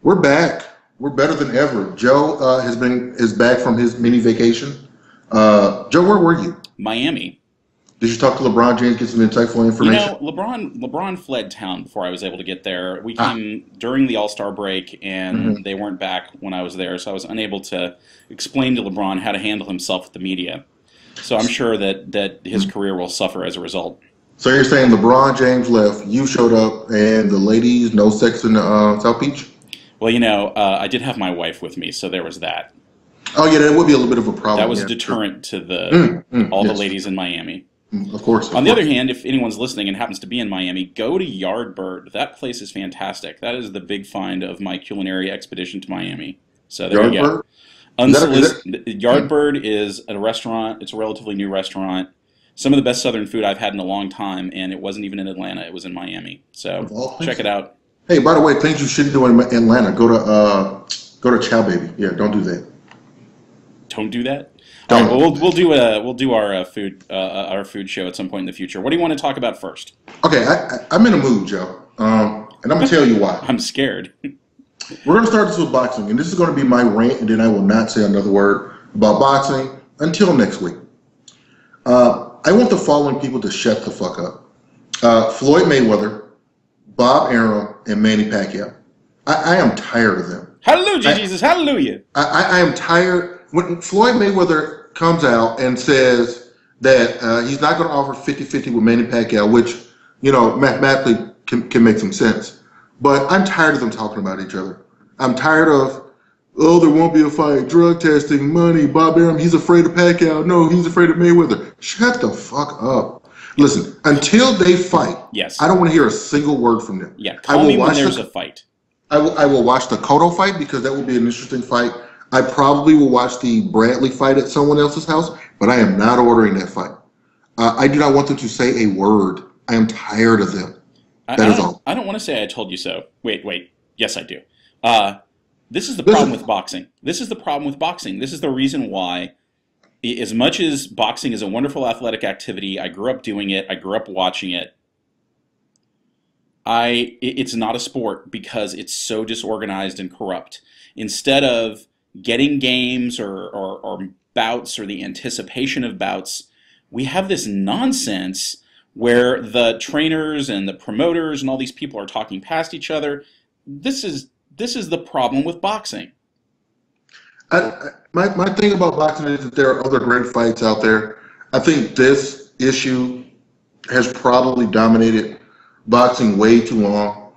We're back. We're better than ever. Joe is back from his mini vacation. Joe, where were you? Miami. Did you talk to LeBron James, get some insightful information? LeBron fled town before I was able to get there. We came during the All-Star break, and they weren't back when I was there, so I was unable to explain to LeBron how to handle himself with the media. So I'm sure that his career will suffer as a result. So you're saying LeBron James left, you showed up, and the ladies, no sex in the South Beach? Well, I did have my wife with me, so there was that. Oh, yeah, that would be a little bit of a problem. That was a deterrent to the the ladies in Miami. Of course. On the other hand, if anyone's listening and happens to be in Miami, go to Yardbird. That place is fantastic. That is the big find of my culinary expedition to Miami. So there you go. Yardbird is a restaurant. It's a relatively new restaurant. Some of the best Southern food I've had in a long time, and it wasn't even in Atlanta. It was in Miami. So check it out. Hey, by the way, things you shouldn't do in Atlanta. Go to Chow Baby. Yeah, don't do that. Don't do that. All right, well, we'll do our food show at some point in the future. What do you want to talk about first? Okay, I'm in a mood, Joe, and I'm gonna tell you why. I'm scared. We're gonna start this with boxing, and this is gonna be my rant, and then I will not say another word about boxing until next week. I want the following people to shut the fuck up: Floyd Mayweather, Bob Arum, and Manny Pacquiao. I am tired of them. Hallelujah, Jesus! Hallelujah! I am tired. When Floyd Mayweather comes out and says that he's not going to offer 50-50 with Manny Pacquiao, which, mathematically can make some sense. But I'm tired of them talking about each other. I'm tired of, there won't be a fight, drug testing, money, Bob Arum, he's afraid of Pacquiao. No, he's afraid of Mayweather. Shut the fuck up. Listen, until they fight, yes, I don't want to hear a single word from them. Yeah, call me when there's a fight. I will watch the Cotto fight because that will be an interesting fight. I probably will watch the Bradley fight at someone else's house, but I am not ordering that fight. I do not want them to say a word. I am tired of them. That is all. I don't want to say I told you so. Wait. Yes, I do. This is the problem with boxing. This is the problem with boxing. This is the reason why, as much as boxing is a wonderful athletic activity, I grew up doing it, I grew up watching it, it's not a sport because it's so disorganized and corrupt. Instead of getting games or bouts or the anticipation of bouts, we have this nonsense where the trainers and the promoters and all these people are talking past each other. This is the problem with boxing. My thing about boxing is that there are other great fights out there. I think this issue has probably dominated boxing way too long.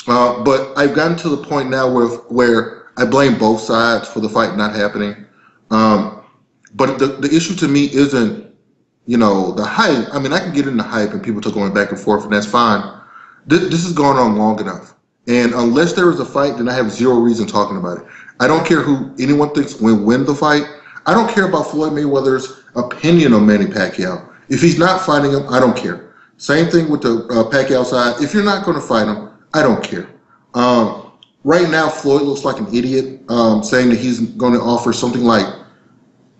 But I've gotten to the point now where I blame both sides for the fight not happening. But the issue to me isn't, the hype. I mean, I can get into hype and people are going back and forth, and that's fine. This has gone on long enough. And unless there is a fight, then I have zero reason talking about it. I don't care who anyone thinks will win the fight. I don't care about Floyd Mayweather's opinion on Manny Pacquiao. If he's not fighting him, I don't care. Same thing with the Pacquiao side. If you're not going to fight him, I don't care. Right now, Floyd looks like an idiot, saying that he's going to offer something like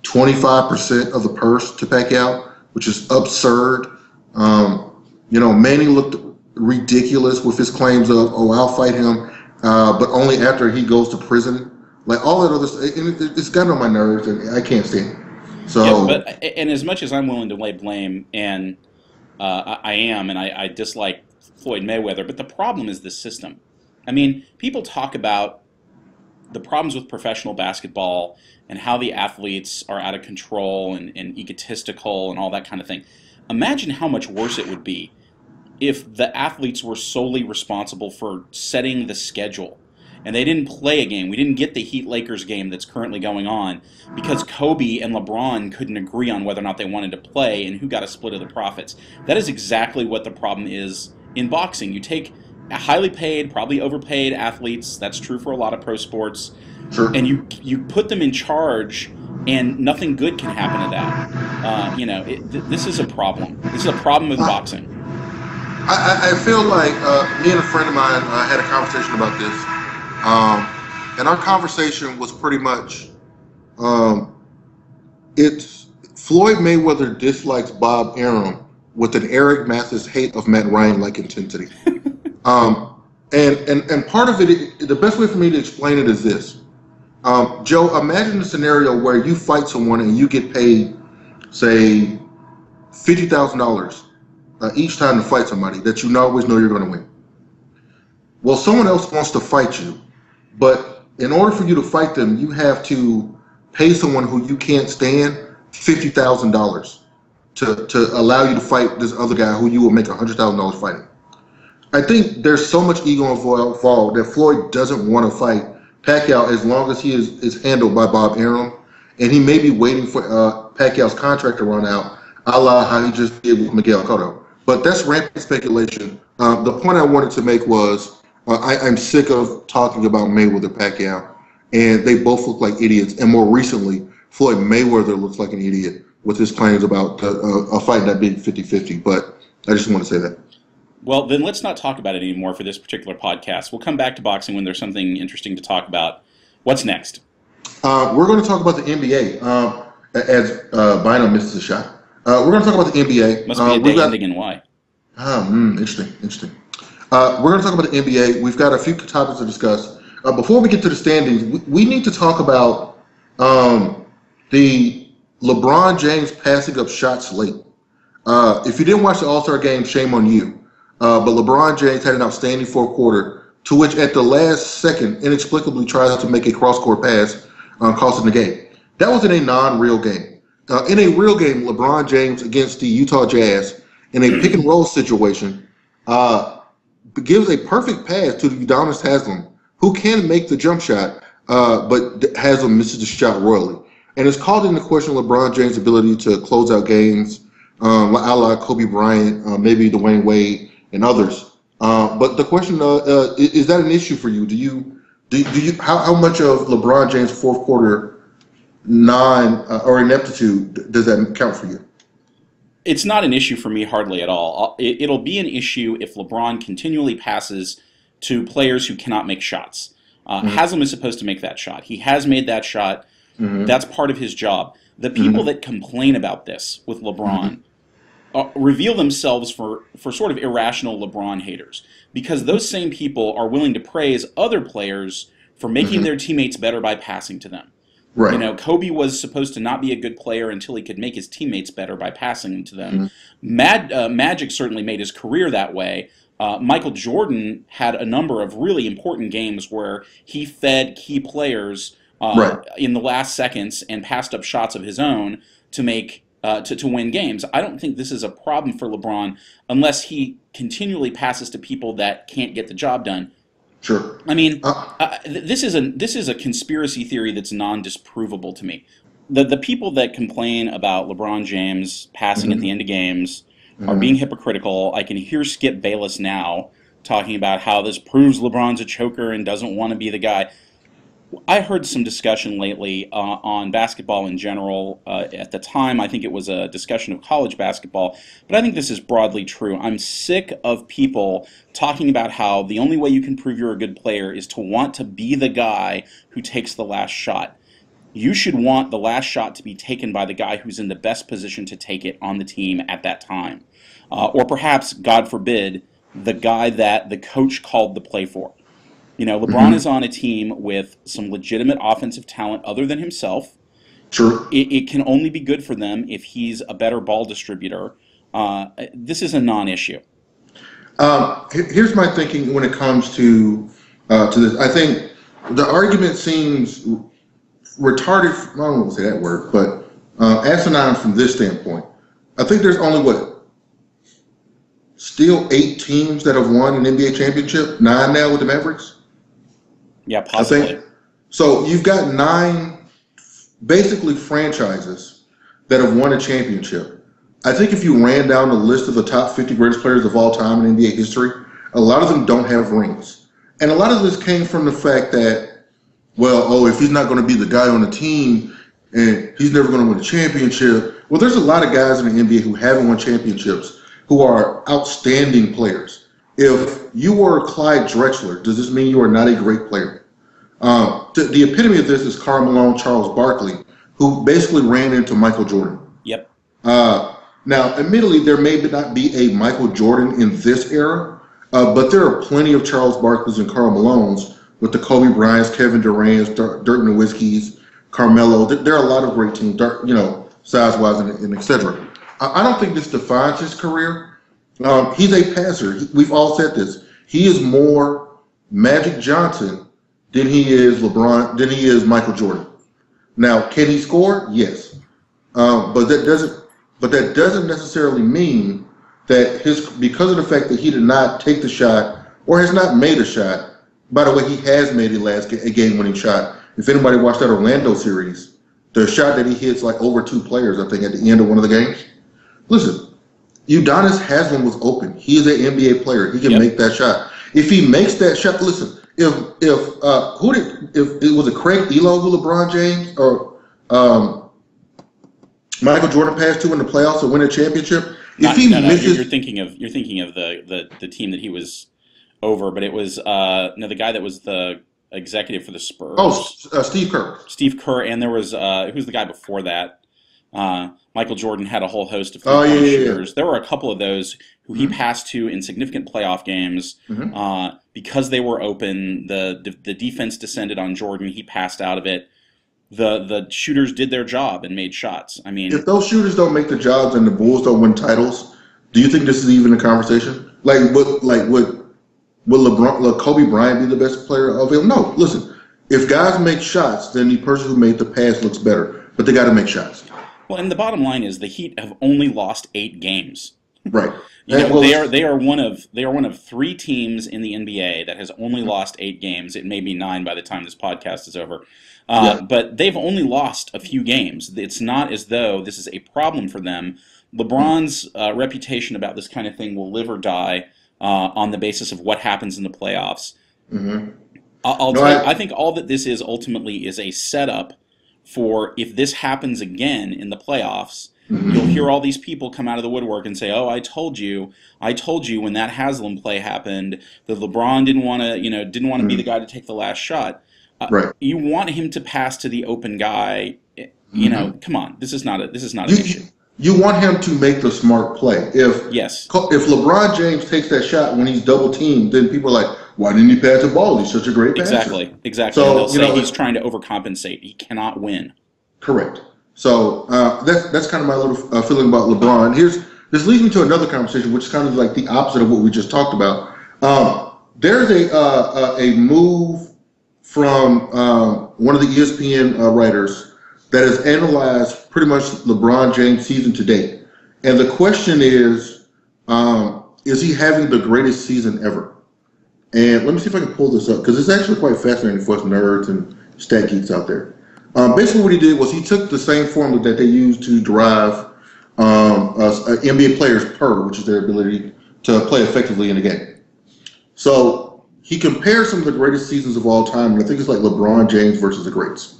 25% of the purse to Pacquiao, which is absurd. Manny looked ridiculous with his claims of, I'll fight him, but only after he goes to prison. Like all that other stuff, it's gotten on my nerves, and I can't stand it. So, and as much as I'm willing to lay blame, and I am, and I dislike Floyd Mayweather, but the problem is the system. I mean, people talk about the problems with professional basketball and how the athletes are out of control and egotistical and all that kind of thing. Imagine how much worse it would be if the athletes were solely responsible for setting the schedule and they didn't play a game. We didn't get the Heat-Lakers game that's currently going on because Kobe and LeBron couldn't agree on whether or not they wanted to play and who got a split of the profits. That is exactly what the problem is in boxing. You take highly paid, probably overpaid athletes, that's true for a lot of pro sports, sure, and you put them in charge and nothing good can happen to that. This is a problem. This is a problem with boxing. I feel like me and a friend of mine had a conversation about this, and our conversation was pretty much, it's Floyd Mayweather dislikes Bob Arum with an Erik Mathis hate of Matt Ryan-like intensity. And part of it, the best way for me to explain it is this. Joe, imagine a scenario where you fight someone and you get paid, say, $50,000 each time to fight somebody that you always know you're going to win. Well, someone else wants to fight you, but in order for you to fight them, you have to pay someone who you can't stand $50,000 to allow you to fight this other guy who you will make $100,000 fighting. I think there's so much ego involved that Floyd doesn't want to fight Pacquiao as long as he is handled by Bob Arum, and he may be waiting for Pacquiao's contract to run out, a la how he just did with Miguel Cotto. But that's rampant speculation. The point I wanted to make was I'm sick of talking about Mayweather-Pacquiao, and they both look like idiots. And more recently, Floyd Mayweather looks like an idiot with his claims about a fight not being 50-50. But I just want to say that. Well, then let's not talk about it anymore for this particular podcast. We'll come back to boxing when there's something interesting to talk about. What's next? We're going to talk about the NBA as Bino misses a shot. We're going to talk about the NBA. Must be a day ending in Y. Interesting. We're going to talk about the NBA. We've got a few topics to discuss. Before we get to the standings, we need to talk about the LeBron James passing up shots late. If you didn't watch the All-Star game, shame on you. But LeBron James had an outstanding fourth quarter, to which at the last second, inexplicably tries to make a cross-court pass, costing the game. That was in a non-real game. In a real game, LeBron James against the Utah Jazz, in a pick-and-roll situation, gives a perfect pass to Udonis Haslem, who can make the jump shot, but Haslem misses the shot royally. And it's called into question LeBron James' ability to close out games, a la Kobe Bryant, maybe Dwayne Wade, and others. But the question is that an issue for you? Do you how much of LeBron James' fourth quarter or ineptitude does that count for you? It's not an issue for me hardly at all. It'll be an issue if LeBron continually passes to players who cannot make shots. Haslem is supposed to make that shot. He has made that shot. That's part of his job. The people that complain about this with LeBron reveal themselves for sort of irrational LeBron haters, because those same people are willing to praise other players for making their teammates better by passing to them. Right. You know, Kobe was supposed to not be a good player until he could make his teammates better by passing to them. Magic certainly made his career that way. Michael Jordan had a number of really important games where he fed key players in the last seconds and passed up shots of his own to make to win games. I don't think this is a problem for LeBron unless he continually passes to people that can't get the job done. Sure. I mean, this is a conspiracy theory that's non-disprovable to me. The people that complain about LeBron James passing at the end of games are being hypocritical. I can hear Skip Bayless now talking about how this proves LeBron's a choker and doesn't want to be the guy. I heard some discussion lately on basketball in general. At the time, I think it was a discussion of college basketball, but I think this is broadly true. I'm sick of people talking about how the only way you can prove you're a good player is to want to be the guy who takes the last shot. You should want the last shot to be taken by the guy who's in the best position to take it on the team at that time. Or perhaps, God forbid, the guy that the coach called the play for. You know, LeBron is on a team with some legitimate offensive talent other than himself. Sure. It can only be good for them if he's a better ball distributor. This is a non-issue. Here's my thinking when it comes to this. I think the argument seems retarded. I don't want to say that word, but asinine from this standpoint. I think there's only still 8 teams that have won an NBA championship. 9 now with the Mavericks. Yeah, possibly. I think, so you've got 9 basically franchises that have won a championship. I think if you ran down the list of the top 50 greatest players of all time in NBA history, a lot of them don't have rings. And a lot of this came from the fact that, if he's not going to be the guy on the team and he's never going to win a championship. Well, there's a lot of guys in the NBA who haven't won championships who are outstanding players. If you were Clyde Drexler, does this mean you are not a great player? The epitome of this is Karl Malone, Charles Barkley, who basically ran into Michael Jordan. Yep. Now, admittedly, there may not be a Michael Jordan in this era. But there are plenty of Charles Barkley's and Karl Malones with the Kobe Bryant's, Kevin Durant's, Dirk Nowitzki's, Carmelo. There are a lot of great teams, size-wise and et cetera. I don't think this defines his career. He's a passer. We've all said this. He is more Magic Johnson than he is LeBron, than he is Michael Jordan. Now, can he score? Yes. But that doesn't necessarily mean that because of the fact that he did not take the shot or has not made a shot. By the way, he has made a game-winning shot. If anybody watched that Orlando series, the shot that he hits like over two players, I think, at the end of one of the games. Listen, Udonis Haslem was open. He is an NBA player. He can make that shot. If he makes that shot, listen. If it was a Craig Elo who LeBron James or Michael Jordan passed to in the playoffs to win a championship. You're thinking of the team that he was over, but it was the guy that was the executive for the Spurs. Oh, Steve Kerr. Steve Kerr, and there was who's the guy before that? Michael Jordan had a whole host of shooters. There were a couple of those who he passed to in significant playoff games because they were open. The defense descended on Jordan. He passed out of it. The shooters did their job and made shots. I mean, if those shooters don't make the jobs and the Bulls don't win titles, do you think this is even a conversation? Would Kobe Bryant be the best player of him? No. Listen, if guys make shots, then the person who made the pass looks better, but they got to make shots. Well, and the bottom line is the Heat have only lost 8 games. Right. They are one of 3 teams in the NBA that has only lost 8 games. It may be 9 by the time this podcast is over. But they've only lost a few games. It's not as though this is a problem for them. LeBron's reputation about this kind of thing will live or die on the basis of what happens in the playoffs. I think all that this is ultimately is a setup for if this happens again in the playoffs, you'll hear all these people come out of the woodwork and say, "Oh, I told you when that Haslem play happened that LeBron didn't want to be the guy to take the last shot." Right. You want him to pass to the open guy. Come on, this is not an issue. You want him to make the smart play. If LeBron James takes that shot when he's double teamed, then people are like, "Why didn't he pass the ball? He's such a great passer." Exactly. So they'll say he's trying to overcompensate. He cannot win. Correct. So that's kind of my little feeling about LeBron. This leads me to another conversation, which is kind of like the opposite of what we just talked about. There's a move from one of the ESPN writers that has analyzed pretty much LeBron James' season to date. And the question is he having the greatest season ever? And let me see if I can pull this up, because it's actually quite fascinating for us nerds and stat geeks out there. Basically what he did was he took the same formula that they use to derive NBA players per, which is their ability to play effectively in a game. So he compared some of the greatest seasons of all time, and I think it's like LeBron James versus the greats.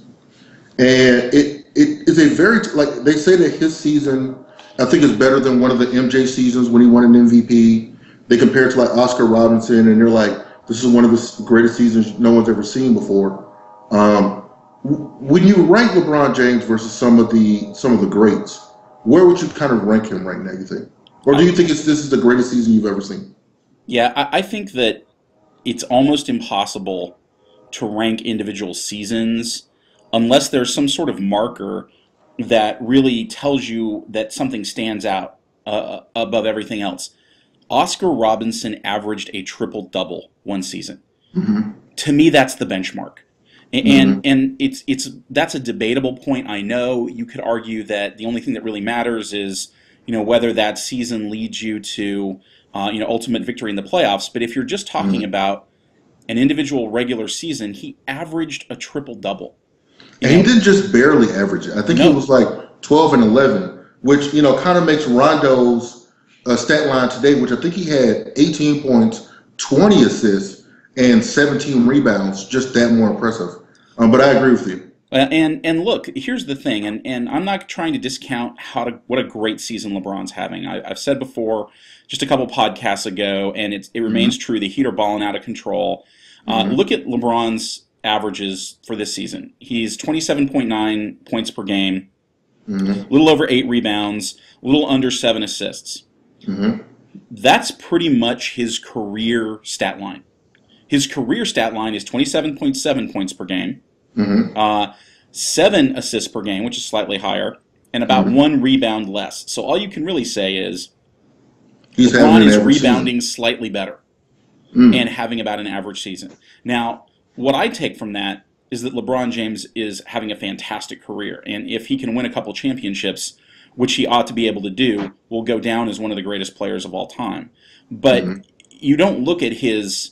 And it is a very, like, they say that his season, I think, is better than one of the MJ seasons when he won an MVP. They compare it to like Oscar Robinson, and they're like, this is one of the greatest seasons no one's ever seen before. When you rank LeBron James versus some of the greats, where would you kind of rank him right now, you think? Or do you think this is the greatest season you've ever seen? Yeah, I think that it's almost impossible to rank individual seasons unless there's some sort of marker that really tells you that something stands out above everything else. Oscar Robinson averaged a triple-double one season. To me, that's the benchmark. And that's a debatable point. I know you could argue that the only thing that really matters is whether that season leads you to ultimate victory in the playoffs. But if you're just talking about an individual regular season, he averaged a triple-double. And he didn't just barely average it. I think he was like 12 and 11, which kind of makes Rondo's stat line today, which I think he had 18 points, 20 assists, and 17 rebounds, just that more impressive. But I agree with you. And look, here's the thing, and I'm not trying to discount what a great season LeBron's having. I've said before, just a couple podcasts ago, and it remains true, the Heat are balling out of control. Look at LeBron's averages for this season. He's 27.9 points per game, a little over 8 rebounds, a little under 7 assists. That's pretty much his career stat line. His career stat line is 27.7 points per game, Mm-hmm. 7 assists per game, which is slightly higher, and about Mm-hmm. 1 rebound less. So all you can really say is He's LeBron having is an average rebounding season. slightly better Mm. and having about an average season. Now, what I take from that is that LeBron James is having a fantastic career, and if he can win a couple championships, which he ought to be able to do, will go down as one of the greatest players of all time. But Mm-hmm. you don't look at his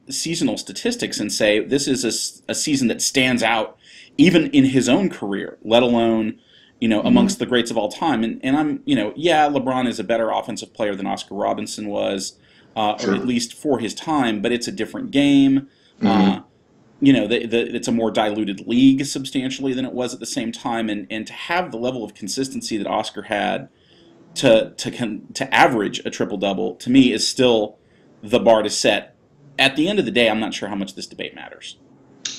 seasonal statistics and say this is a season that stands out even in his own career, let alone Mm-hmm. amongst the greats of all time. And I'm yeah, LeBron is a better offensive player than Oscar Robinson was, or at Sure. least for his time, but it's a different game. Mm-hmm. Uh, it's a more diluted league substantially than it was at the same time, and to have the level of consistency that Oscar had to average a triple double to me is still the bar to set. At the end of the day, I'm not sure how much this debate matters.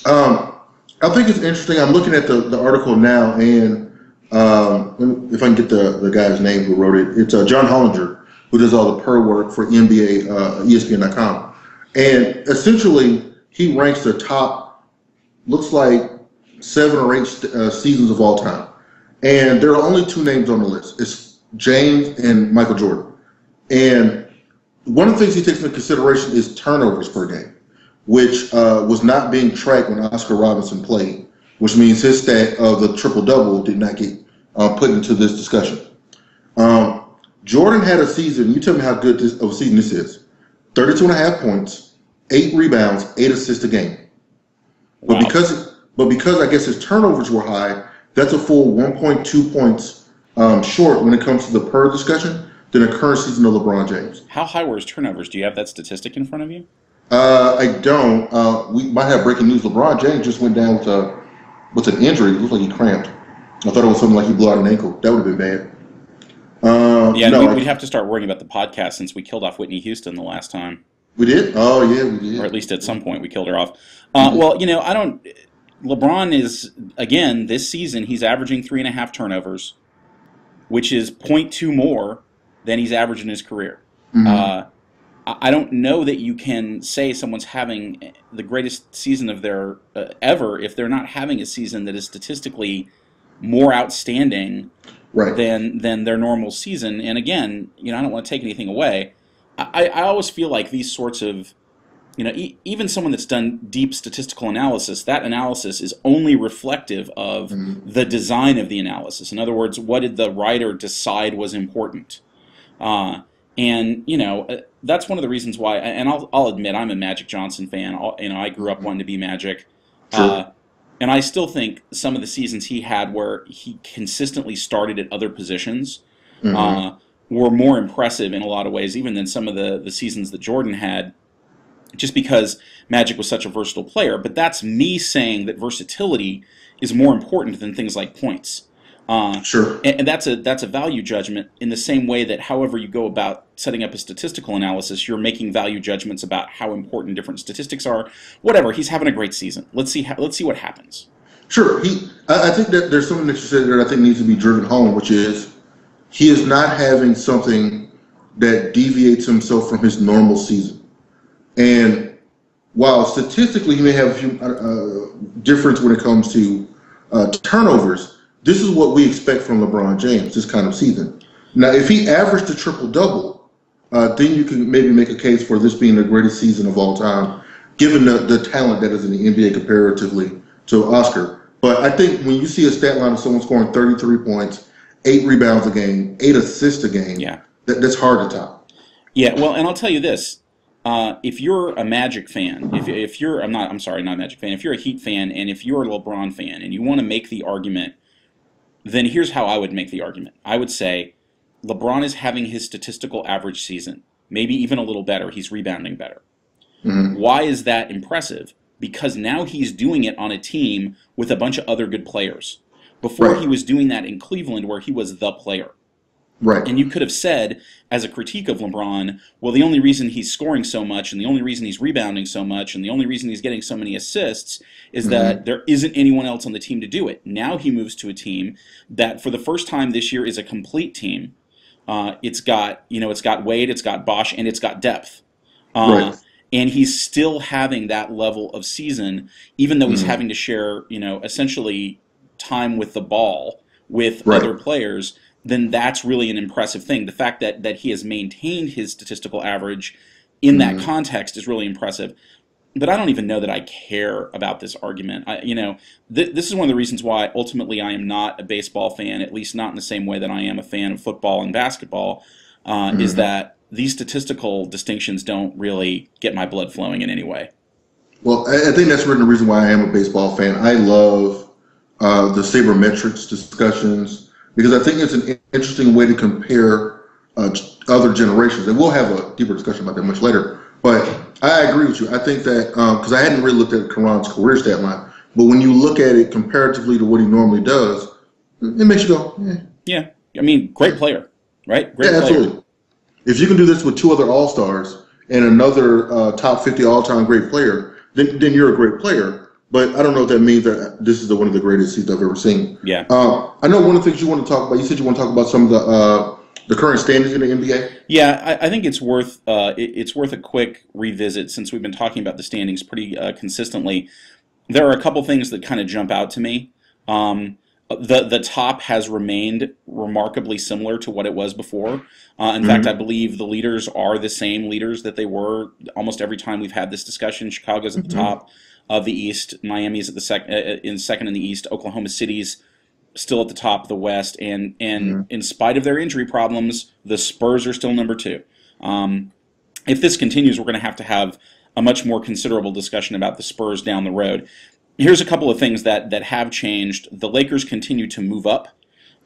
Um, I think it's interesting. I'm looking at the article now, and if I can get the guy's name who wrote it, it's John Hollinger, who does all the per work for NBA, ESPN.com. And essentially, he ranks the top, looks like 7 or 8 seasons of all time. And there are only 2 names on the list. It's James and Michael Jordan. And one of the things he takes into consideration is turnovers per game, which was not being tracked when Oscar Robinson played, which means his stat of the triple-double did not get put into this discussion. Jordan had a season, you tell me how good of a season this is, 32 and a half points, 8 rebounds, 8 assists a game. Wow. But because I guess his turnovers were high, that's a full 1.2 points short when it comes to the per discussion than a current season of LeBron James. How high were his turnovers? Do you have that statistic in front of you? I don't. We might have breaking news. LeBron James just went down with an injury. It looked like he cramped. I thought it was something like he blew out an ankle. That would have been bad. Yeah, No, we'd have to start worrying about the podcast since we killed off Whitney Houston the last time. we did. Oh yeah, we did. Or at least at some point we killed her off. Mhm. Well, I don't. LeBron is, again, this season, he's averaging 3.5 turnovers, which is zero point 0.2 more than he's averaged in his career. Mhm. I don't know that you can say someone's having the greatest season of their ever if they're not having a season that is statistically more outstanding Right. than their normal season. And again, I don't want to take anything away. I always feel like these sorts of, even someone that's done deep statistical analysis, that analysis is only reflective of Mhm. the design of the analysis. In other words, what did the writer decide was important? And that's one of the reasons why. And I'll admit I'm a Magic Johnson fan. I grew up wanting to be Magic. Sure. And I still think some of the seasons he had where he consistently started at other positions Mhm. were more impressive in a lot of ways, even than some of the seasons that Jordan had, just because Magic was such a versatile player. But that's me saying that versatility is more important than things like points. Sure. And that's a value judgment in the same way that however you go about setting up a statistical analysis, you're making value judgments about how important different statistics are. Whatever, he's having a great season. Let's see what happens. Sure. I think that there's something that you said that I think needs to be driven home, which is he is not having something that deviates himself from his normal season. And while statistically he may have a few difference when it comes to turnovers, this is what we expect from LeBron James this kind of season. Now, if he averaged a triple-double, then you can maybe make a case for this being the greatest season of all time, given the talent that is in the NBA comparatively to Oscar. But I think when you see a stat line of someone scoring 33 points, 8 rebounds a game, 8 assists a game, Yeah. that's hard to top. Yeah, well, and I'll tell you this. If you're a Magic fan, if you're, I'm sorry, not a Magic fan, if you're a Heat fan and if you're a LeBron fan and you want to make the argument, then here's how I would make the argument. I would say LeBron is having his statistical average season, maybe even a little better. He's rebounding better. Mm-hmm. Why is that impressive? Because now he's doing it on a team with a bunch of other good players. Before Right. he was doing that in Cleveland where he was the player. Right. And you could have said, as a critique of LeBron, well, the only reason he's scoring so much and the only reason he's rebounding so much and the only reason he's getting so many assists is that there isn't anyone else on the team to do it. Now he moves to a team that for the first time this year is a complete team. It's got Wade, it's got Bosch, and it's got depth. Right. And he's still having that level of season, even though he's having to share, essentially time with the ball with other players. Then that's really an impressive thing. The fact that he has maintained his statistical average in that context is really impressive. But I don't even know that I care about this argument. This is one of the reasons why ultimately I am not a baseball fan, at least not in the same way that I am a fan of football and basketball, is that these statistical distinctions don't really get my blood flowing in any way. Well, I think that's really the reason why I am a baseball fan. I love the sabermetrics discussions because I think it's an interesting way to compare other generations. And we'll have a deeper discussion about that much later. But I agree with you. I think that because I hadn't really looked at Karan's career stat line, but when you look at it comparatively to what he normally does, it makes you go, eh. Yeah. I mean, great player, right? Great player. Absolutely. If you can do this with 2 other All-Stars and another top 50 all-time great player, then you're a great player. But I don't know if that means that this is one of the greatest seasons I've ever seen. Yeah. I know one of the things you want to talk about, you said you want to talk about some of the current standings in the NBA. Yeah, I think it's worth a quick revisit since we've been talking about the standings pretty consistently. There are a couple things that kind of jump out to me. The top has remained remarkably similar to what it was before. In fact, I believe the leaders are the same leaders that they were almost every time we've had this discussion. Chicago's at the top of the East. Miami's at the second in the East. Oklahoma City's still at the top of the West. And in spite of their injury problems, the Spurs are still number 2. If this continues, we're going to have a much more considerable discussion about the Spurs down the road. Here's a couple of things that have changed. The Lakers continue to move up.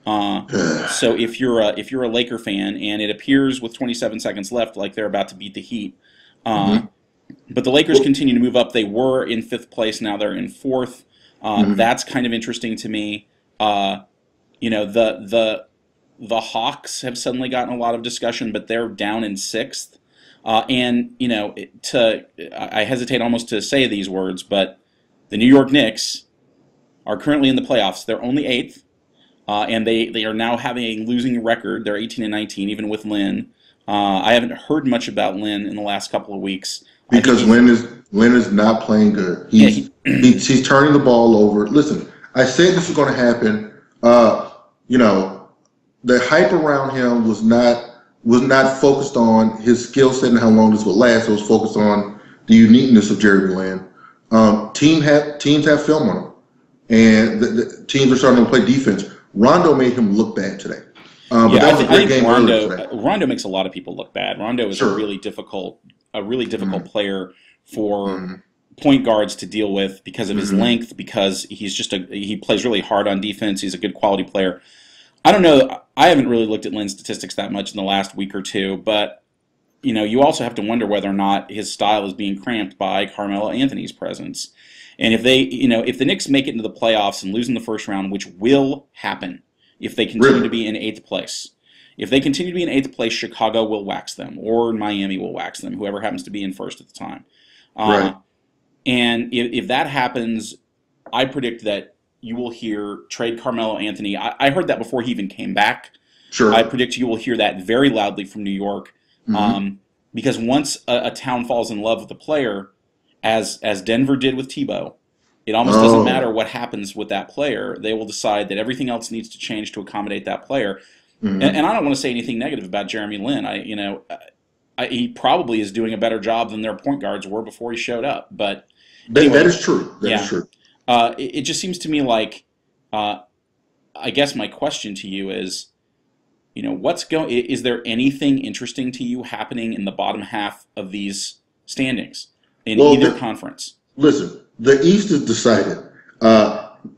So if you're a Laker fan, and it appears with 27 seconds left like they're about to beat the Heat, but the Lakers continue to move up. They were in 5th place, now they're in 4th. That's kind of interesting to me. The Hawks have suddenly gotten a lot of discussion, but they're down in 6th. I hesitate almost to say these words, but the New York Knicks are currently in the playoffs. They're only 8th, and they are now having a losing record. They're 18-19, even with Lynn. I haven't heard much about Lynn in the last couple of weeks because Lynn is not playing good. He's turning the ball over. Listen, I said this was going to happen. The hype around him was not focused on his skill set and how long this would last. It was focused on the uniqueness of Jeremy Lin. Teams have film on him, and the teams are starting to play defense. Rondo made him look bad today. But that was a great game today. Rondo makes a lot of people look bad. Rondo is a really difficult player for point guards to deal with because of his length, because he plays really hard on defense. He's a good quality player. I don't know. I haven't really looked at Lynn's statistics that much in the last week or two, but you also have to wonder whether or not his style is being cramped by Carmelo Anthony's presence. And if the Knicks make it into the playoffs and lose in the first round, which will happen if they continue to be in 8th place. If they continue to be in 8th place, Chicago will wax them, or Miami will wax them, whoever happens to be in first at the time. And if that happens, I predict that you will hear trade Carmelo Anthony. I heard that before he even came back. Sure. I predict you will hear that very loudly from New York. Because once a town falls in love with a player, as Denver did with Tebow, it almost doesn't matter what happens with that player. They will decide that everything else needs to change to accommodate that player. And I don't want to say anything negative about Jeremy Lin. He probably is doing a better job than their point guards were before he showed up. But anyway, that is true. That is true. It just seems to me like, I guess my question to you is, is there anything interesting to you happening in the bottom half of these standings in either conference? Listen, the East is decided.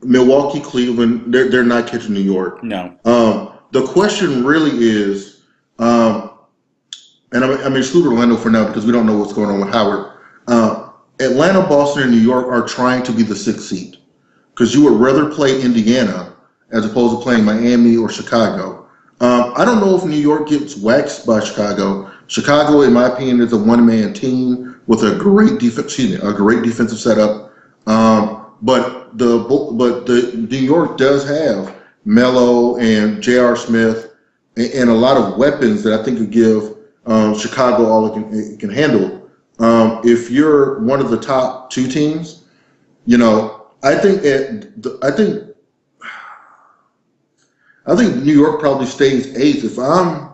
Milwaukee, Cleveland, they're not catching New York. No. The question really is, and I'm exclude Orlando for now because we don't know what's going on with Howard. Atlanta, Boston, and New York are trying to be the 6th seed because you would rather play Indiana as opposed to playing Miami or Chicago. I don't know if New York gets waxed by Chicago. Chicago, in my opinion, is a one-man team with a great defensive setup. But the New York does have Melo and J.R. Smith, and a lot of weapons that I think could give Chicago all it can handle. If you're one of the top two teams, I think New York probably stays eighth. If I'm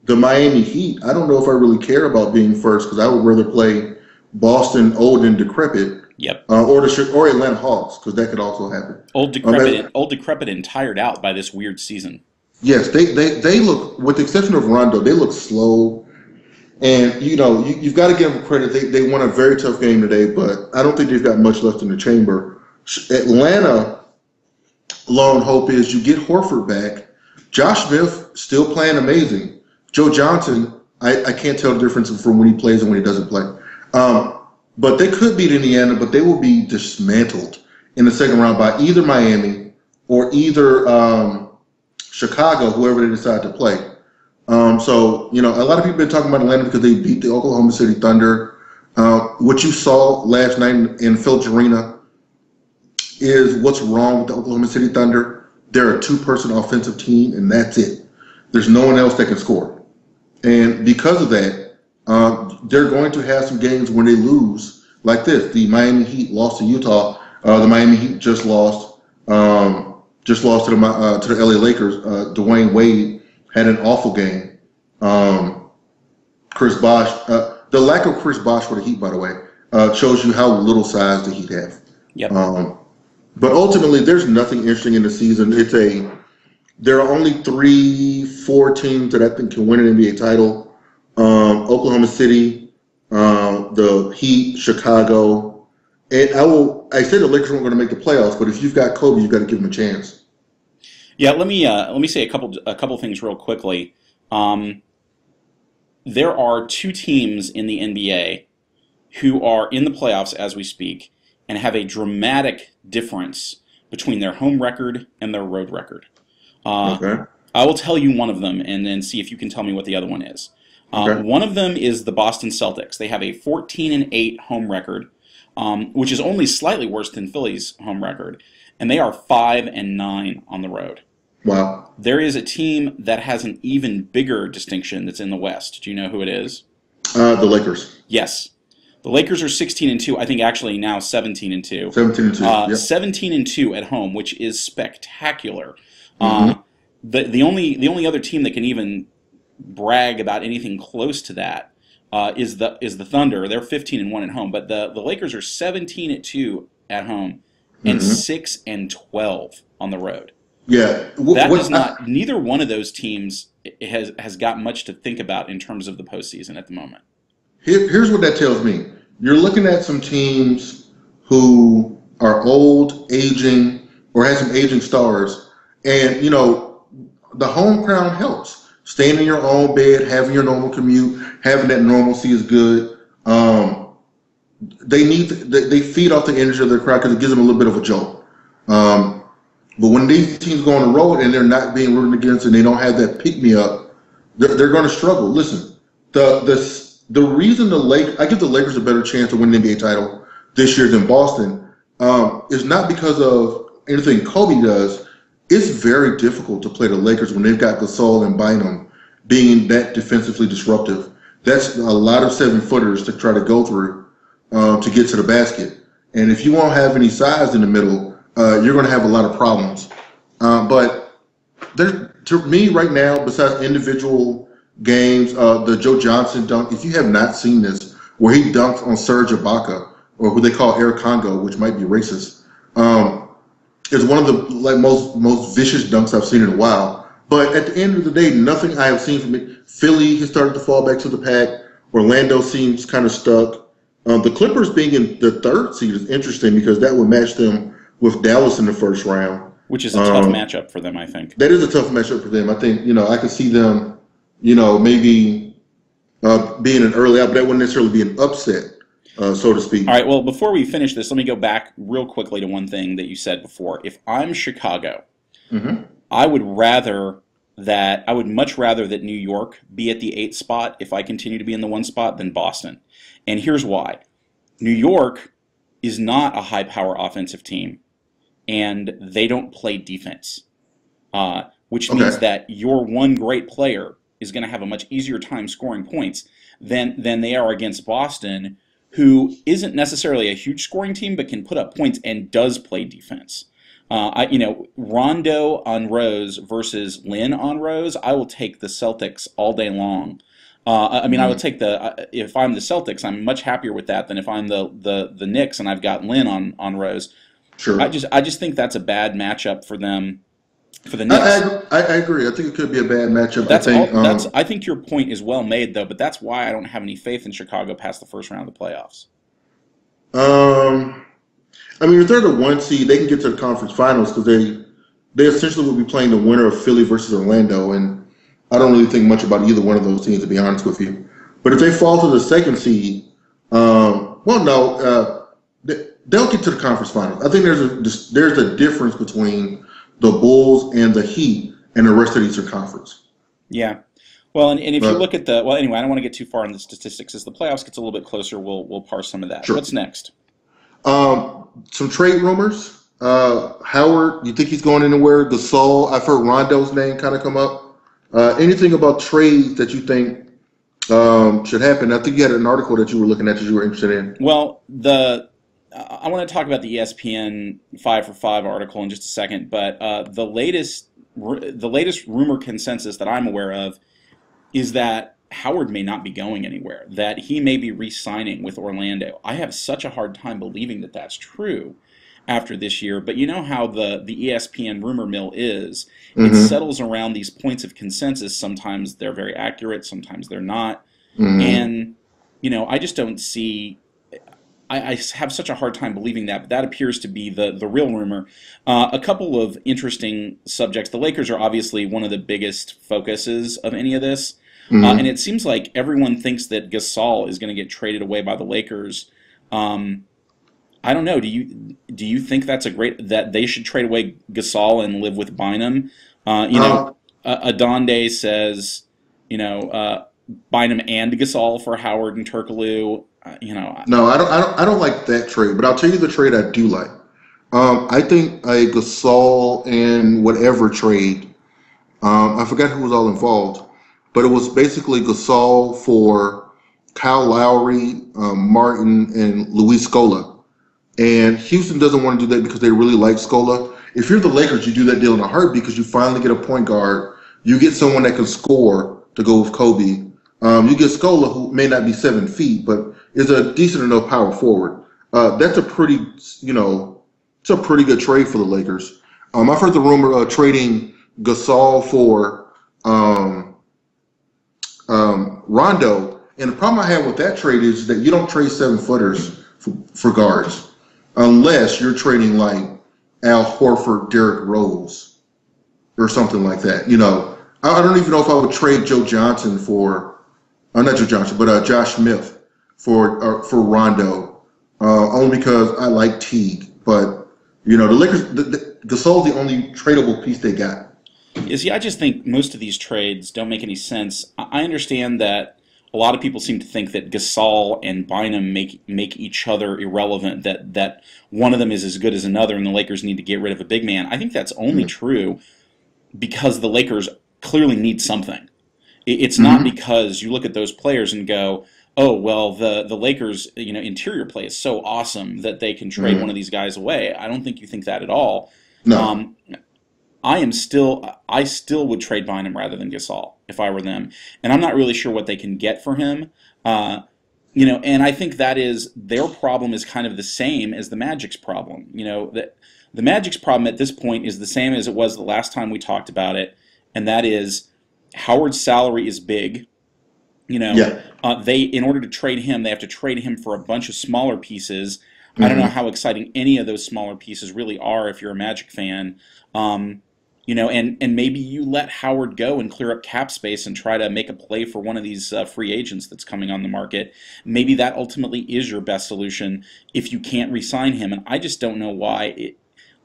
the Miami Heat, I don't know if I really care about being first because I would rather play Boston old and decrepit. Yep. Or Atlanta Hawks, because that could also happen. Old decrepit and tired out by this weird season. Yes, they look, with the exception of Rondo, they look slow. And, you've got to give them credit. They won a very tough game today, but I don't think they've got much left in the chamber. Atlanta, lone hope is you get Horford back. Josh Smith still playing amazing. Joe Johnson, I can't tell the difference from when he plays and when he doesn't play. But they could beat Indiana, but they will be dismantled in the second round by either Miami or either Chicago, whoever they decide to play. So, a lot of people have been talking about Atlanta because they beat the Oklahoma City Thunder. What you saw last night in Phillips Arena is what's wrong with the Oklahoma City Thunder. They're a two-person offensive team, and that's it. There's no one else that can score. And because of that, they're going to have some games when they lose like this. The Miami Heat lost to Utah. The Miami Heat just lost to the LA Lakers. Dwayne Wade had an awful game. Chris Bosh, the lack of Chris Bosh for the Heat, by the way, shows you how little size the Heat have. Yep. But ultimately, there's nothing interesting in the season. There are only 3-4 teams that I think can win an NBA title. Oklahoma City, the Heat, Chicago, and I said the Lakers weren't going to make the playoffs, but if you've got Kobe, you've got to give him a chance. Yeah, let me say a couple things real quickly. There are two teams in the NBA who are in the playoffs as we speak and have a dramatic difference between their home record and their road record. Okay. I will tell you one of them and then see if you can tell me what the other one is. Okay. One of them is the Boston Celtics. They have a 14-8 home record, which is only slightly worse than Philly's home record, and they are 5-9 on the road. Wow. There is a team that has an even bigger distinction that's in the West. Do you know who it is? The Lakers. Yes. The Lakers are 16-2. I think actually now 17-2. 17-2. Yep. 17-2 at home, which is spectacular. Mm-hmm. The only other team that can even brag about anything close to that is the Thunder. They're 15-1 at home, but the Lakers are 17-2 at home and 6-12 on the road. Yeah, neither one of those teams has got much to think about in terms of the postseason at the moment. Here's what that tells me. You're looking at some teams who are old, aging, or have some aging stars, and the home crowd helps. Staying in your own bed, having your normal commute, having that normalcy is good. They feed off the energy of their crowd because it gives them a little bit of a jolt. But when these teams go on the road and they're not being rooted against and they don't have that pick-me-up, they're going to struggle. Listen, the reason I give the Lakers a better chance to win the NBA title this year than Boston is not because of anything Kobe does. It's very difficult to play the Lakers when they've got Gasol and Bynum being that defensively disruptive. That's a lot of 7-footers to try to go through to get to the basket. And if you won't have any size in the middle, you're going to have a lot of problems. But to me right now, besides individual games, the Joe Johnson dunk, if you have not seen this, where he dunked on Serge Ibaka, or who they call Air Congo, which might be racist, is one of the most vicious dunks I've seen in a while. But at the end of the day, nothing I have seen from it. Philly has started to fall back to the pack. Orlando seems kind of stuck. The Clippers being in the third seed is interesting because that would match them with Dallas in the first round. Which is a tough matchup for them, I think. That is a tough matchup for them. I think, I could see them, maybe being an early out, but that wouldn't necessarily be an upset, so to speak. All right, well, before we finish this, let me go back real quickly to one thing that you said before. If I'm Chicago, I would much rather that New York be at the 8th spot if I continue to be in the 1 spot than Boston. And here's why. New York is not a high-power offensive team, and they don't play defense. which means Okay. that your one great player is going to have a much easier time scoring points than they are against Boston, who isn't necessarily a huge scoring team, but can put up points and does play defense. Rondo on Rose versus Lynn on Rose, I will take the Celtics all day long. I would take if I'm the Celtics, I'm much happier with that than if I'm the Knicks and I've got Lynn on Rose. Sure. I just think that's a bad matchup for them, for the I, Knicks. I agree. I think it could be a bad matchup. That's all. I think your point is well made, though. But that's why I don't have any faith in Chicago past the first round of the playoffs. If they're the 1 seed, they can get to the conference finals because they essentially will be playing the winner of Philly versus Orlando, and I don't really think much about either one of those teams, to be honest with you. But if they fall to the 2nd seed, they'll get to the conference finals. I think there's a difference between the Bulls and the Heat and the rest of the Eastern Conference. Yeah. Well, and if you look at anyway, I don't want to get too far in the statistics. As the playoffs gets a little bit closer, we'll parse some of that. Sure. What's next? Some trade rumors. Howard, you think he's going anywhere? Gasol, I've heard Rondo's name kind of come up. Anything about trades that you think should happen? I think you had an article that you were looking at that you were interested in. Well, I want to talk about the ESPN 5 for 5 article in just a second, but the latest rumor consensus that I'm aware of is that Howard may not be going anywhere, that he may be re-signing with Orlando. I have such a hard time believing that that's true after this year, but you know how the ESPN rumor mill is. It settles around these points of consensus. Sometimes they're very accurate, sometimes they're not. And, I just don't see... I have such a hard time believing that, but that appears to be the real rumor. A couple of interesting subjects. The Lakers are obviously one of the biggest focuses of any of this. And it seems like everyone thinks that Gasol is going to get traded away by the Lakers. I don't know. Do you think that's that they should trade away Gasol and live with Bynum? Adonde says, Bynum and Gasol for Howard and Turkoglu. No, I don't like that trade, but I'll tell you the trade I do like. I think a Gasol and whatever trade. I forgot who was all involved, but it was basically Gasol for Kyle Lowry, Martin, and Luis Scola. And Houston doesn't want to do that because they really like Scola. If you're the Lakers, you do that deal in a heartbeat because you finally get a point guard. You get someone that can score to go with Kobe. You get Scola, who may not be 7 feet, but is a decent enough power forward. That's a pretty, it's a pretty good trade for the Lakers. I've heard the rumor of trading Gasol for Rondo, and the problem I have with that trade is that you don't trade 7-footers for guards unless you're trading like Al Horford, Derrick Rose, or something like that. I don't even know if I would trade Joe Johnson for, not Joe Johnson, but Josh Smith for Rondo, only because I like Teague. But the Lakers, Gasol's the only tradable piece they got. I just think most of these trades don't make any sense. I understand that a lot of people seem to think that Gasol and Bynum make each other irrelevant, that one of them is as good as another and the Lakers need to get rid of a big man. I think that's only true because the Lakers clearly need something. It's not because you look at those players and go, oh, well, the Lakers, interior play is so awesome that they can trade one of these guys away. I don't think you think that at all. No. I still would trade Bynum rather than Gasol if I were them. And I'm not really sure what they can get for him. And I think that is their problem is kind of the same as the Magic's problem. That the Magic's problem at this point is the same as it was the last time we talked about it, and that is Howard's salary is big. They in order to trade him, they have to trade him for a bunch of smaller pieces. I don't know how exciting any of those smaller pieces really are if you're a Magic fan. And maybe you let Howard go and clear up cap space and try to make a play for one of these free agents that's coming on the market. Maybe that ultimately is your best solution if you can't re-sign him. And I just don't know why.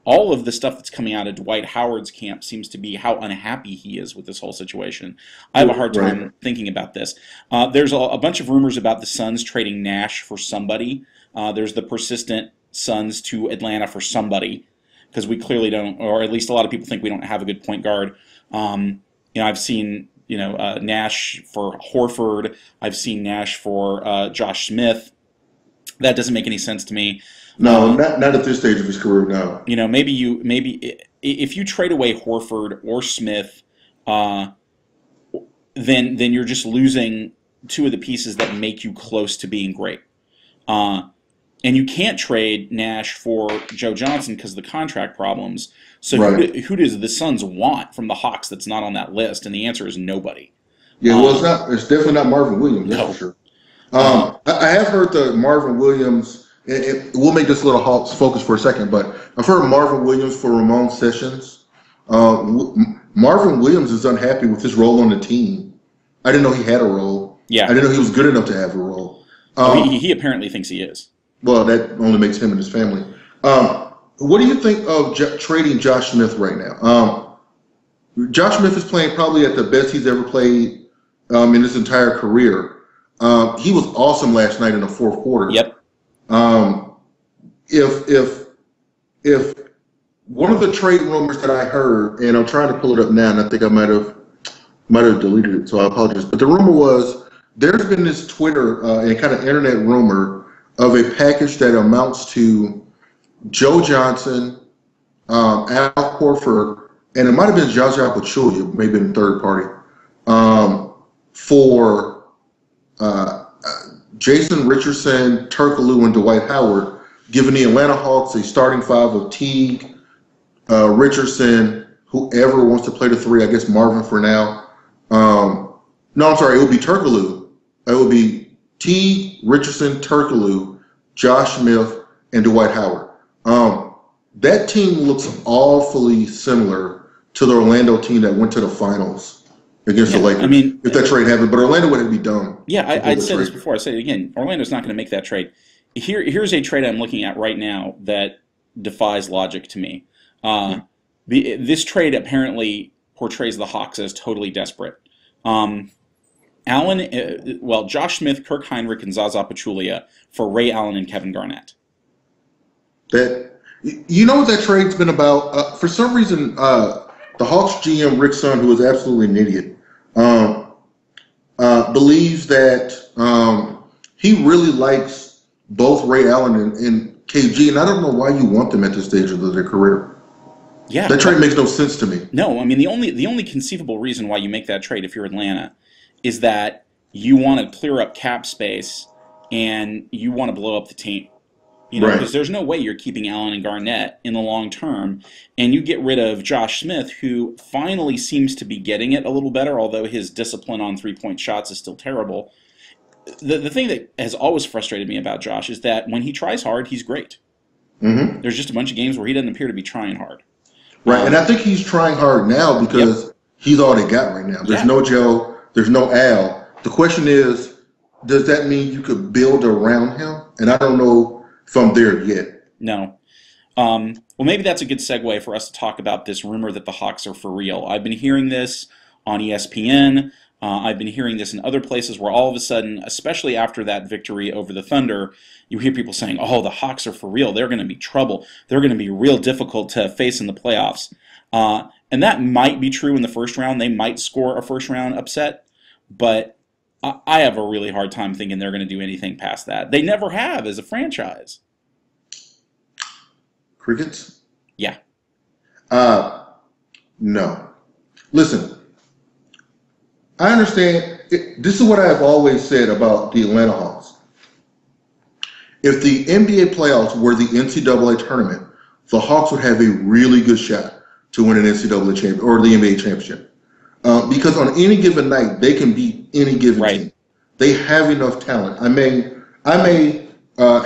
All of the stuff that's coming out of Dwight Howard's camp seems to be how unhappy he is with this whole situation. I have a hard time thinking about this. There's a bunch of rumors about the Suns trading Nash for somebody. There's the persistent Suns to Atlanta for somebody, because we clearly don't, or at least a lot of people think we don't have a good point guard. I've seen Nash for Horford. I've seen Nash for Josh Smith. That doesn't make any sense to me. No, not at this stage of his career. No. Maybe if you trade away Horford or Smith, then you're just losing two of the pieces that make you close to being great. And you can't trade Nash for Joe Johnson because of the contract problems. So right. who does the Suns want from the Hawks that's not on that list? And the answer is nobody. Yeah, well, it's definitely not Marvin Williams, that's for sure. I have heard the Marvin Williams, we'll make this a little Hawks focus for a second, but I've heard Marvin Williams for Ramon Sessions. Marvin Williams is unhappy with his role on the team. I didn't know he had a role. Yeah. I didn't know he was good enough to have a role. He apparently thinks he is. Well, that only makes him and his family. What do you think of trading Josh Smith right now? Josh Smith is playing probably at the best he's ever played in his entire career. He was awesome last night in the fourth quarter. Yep. If one of the trade rumors that I heard, and I'm trying to pull it up now, and I think I might have deleted it, so I apologize. But the rumor was there's been this Twitter and kind of internet rumor of a package that amounts to Joe Johnson, Al Horford, and it might have been Zaza Pachulia, maybe in third party, for Jason Richardson, Turkoglu, and Dwight Howard, giving the Atlanta Hawks a starting five of Teague, Richardson, whoever wants to play the three, I guess Marvin for now. No, I'm sorry, it would be Turkoglu. It would be Teague, Richardson, Turkoglu, Josh Smith, and Dwight Howard. That team looks awfully similar to the Orlando team that went to the finals against the Lakers. I mean, if that trade happened, but Orlando wouldn't be dumb. Yeah, I'd said this before. I say it again. Orlando's not going to make that trade. Here's a trade I'm looking at right now that defies logic to me. This trade apparently portrays the Hawks as totally desperate. Josh Smith, Kirk Heinrich, and Zaza Pachulia for Ray Allen and Kevin Garnett. You know what that trade's been about? For some reason, the Hawks GM, Rick Son, who is absolutely an idiot, believes that he really likes both Ray Allen and KG, and I don't know why you want them at this stage of their career. Yeah, that trade makes no sense to me. No, I mean the only conceivable reason why you make that trade if you're Atlanta is that you want to clear up cap space and you want to blow up the team. Because there's no way you're keeping Allen and Garnett in the long term, and you get rid of Josh Smith, who finally seems to be getting it a little better, although his discipline on three-point shots is still terrible. The thing that has always frustrated me about Josh is that when he tries hard, he's great. Mm-hmm. There's just a bunch of games where he doesn't appear to be trying hard. Right, and I think he's trying hard now because he's all they got right now. There's no Joe, there's no Al. The question is, does that mean you could build around him? And I don't know if I'm there yet. No. Well, maybe that's a good segue for us to talk about this rumor that the Hawks are for real. I've been hearing this on ESPN. I've been hearing this in other places where all of a sudden, especially after that victory over the Thunder, you hear people saying, oh, the Hawks are for real. They're going to be trouble. They're going to be real difficult to face in the playoffs. And that might be true in the first round. They might score a first-round upset. But I have a really hard time thinking they're going to do anything past that. They never have as a franchise. Crickets? Yeah. No. Listen, I understand. This is what I've always said about the Atlanta Hawks. If the NBA playoffs were the NCAA tournament, the Hawks would have a really good shot to win an NCAA championship or the NBA championship. Because on any given night, they can beat any given team. They have enough talent. I may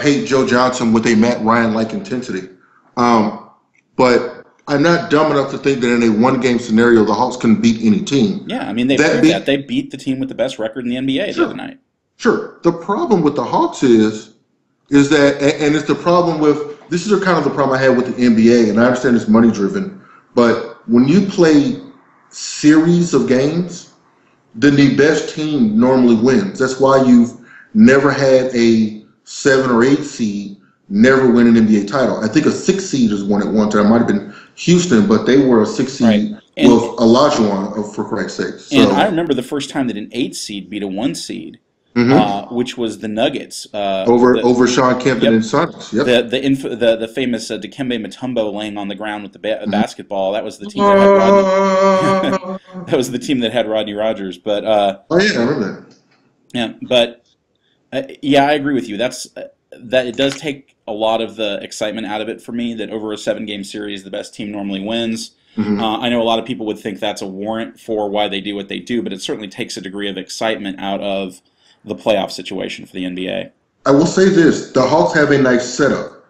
hate Joe Johnson with a Matt Ryan-like intensity, but I'm not dumb enough to think that in a one-game scenario, the Hawks can beat any team. Yeah, I mean, they proved that. They beat the team with the best record in the NBA the other night. Sure. The problem with the Hawks is that, and it's the problem with, this is kind of the problem I had with the NBA, and I understand it's money-driven, but when you play series of games, then the best team normally wins. That's why you've never had a 7 or 8 seed never win an NBA title. I think a 6 seed is one at one time. It might have been Houston, but they were a 6 seed And Well, Olajuwon, for Christ's sake. and I So remember the first time that an 8 seed beat a 1 seed, mhm. which was the Nuggets. Over Sean Kemp and Yep. Sonics. Yep. The famous Dikembe Mutombo laying on the ground with the Mhm. basketball. That was the team that had Rodney. That was the team that had Rodney Rogers. But Oh yeah, I remember that. yeah, but yeah, I agree with you. That it does take a lot of the excitement out of it for me. That over a 7-game series, the best team normally wins. Hmm. I know a lot of people would think that's a warrant for why they do what they do, but it certainly takes a degree of excitement out of the playoff situation for the NBA. I will say this: the Hawks have a nice setup.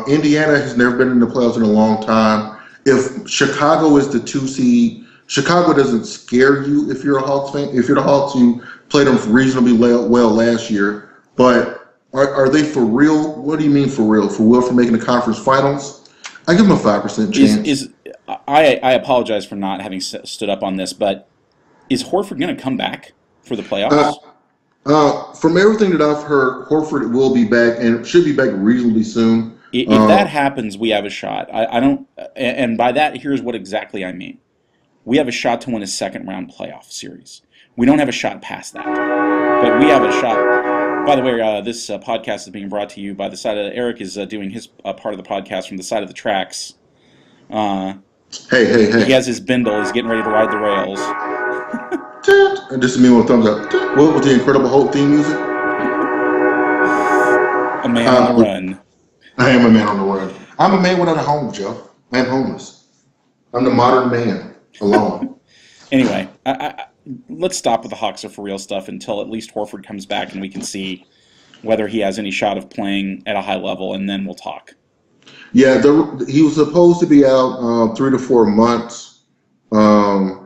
Indiana has never been in the playoffs in a long time. If Chicago is the 2 seed, Chicago doesn't scare you if you're a Hawks fan. If you're the Hawks, you played them reasonably well last year. But are they for real? What do you mean for real? For real for making the conference finals? I give them a 5% chance. I apologize for not having stood up on this, but is Horford going to come back for the Uh, playoffs? from everything that I've heard, Horford will be back and should be back reasonably soon. If that happens, we have a shot. I don't, and by that, here's what exactly I mean. We have a shot to win a second round playoff series. We don't have a shot past that, but we have a shot. By the way, this podcast is being brought to you by the side of Erik is doing his part of the podcast from the side of the tracks. Uh, Hey, he hey. has his bindle. He's getting ready to ride the rails. And this is me with a thumbs up. What was the Incredible Hulk theme music? A man on the run. I am a man on the run. I'm a man without a home, Joe. I am homeless. I'm the modern man, alone. Anyway, let's stop with the Hawks are for real stuff until at least Horford comes back and we can see whether he has any shot of playing at a high level, and then we'll talk. Yeah, he was supposed to be out 3 to 4 months. Um,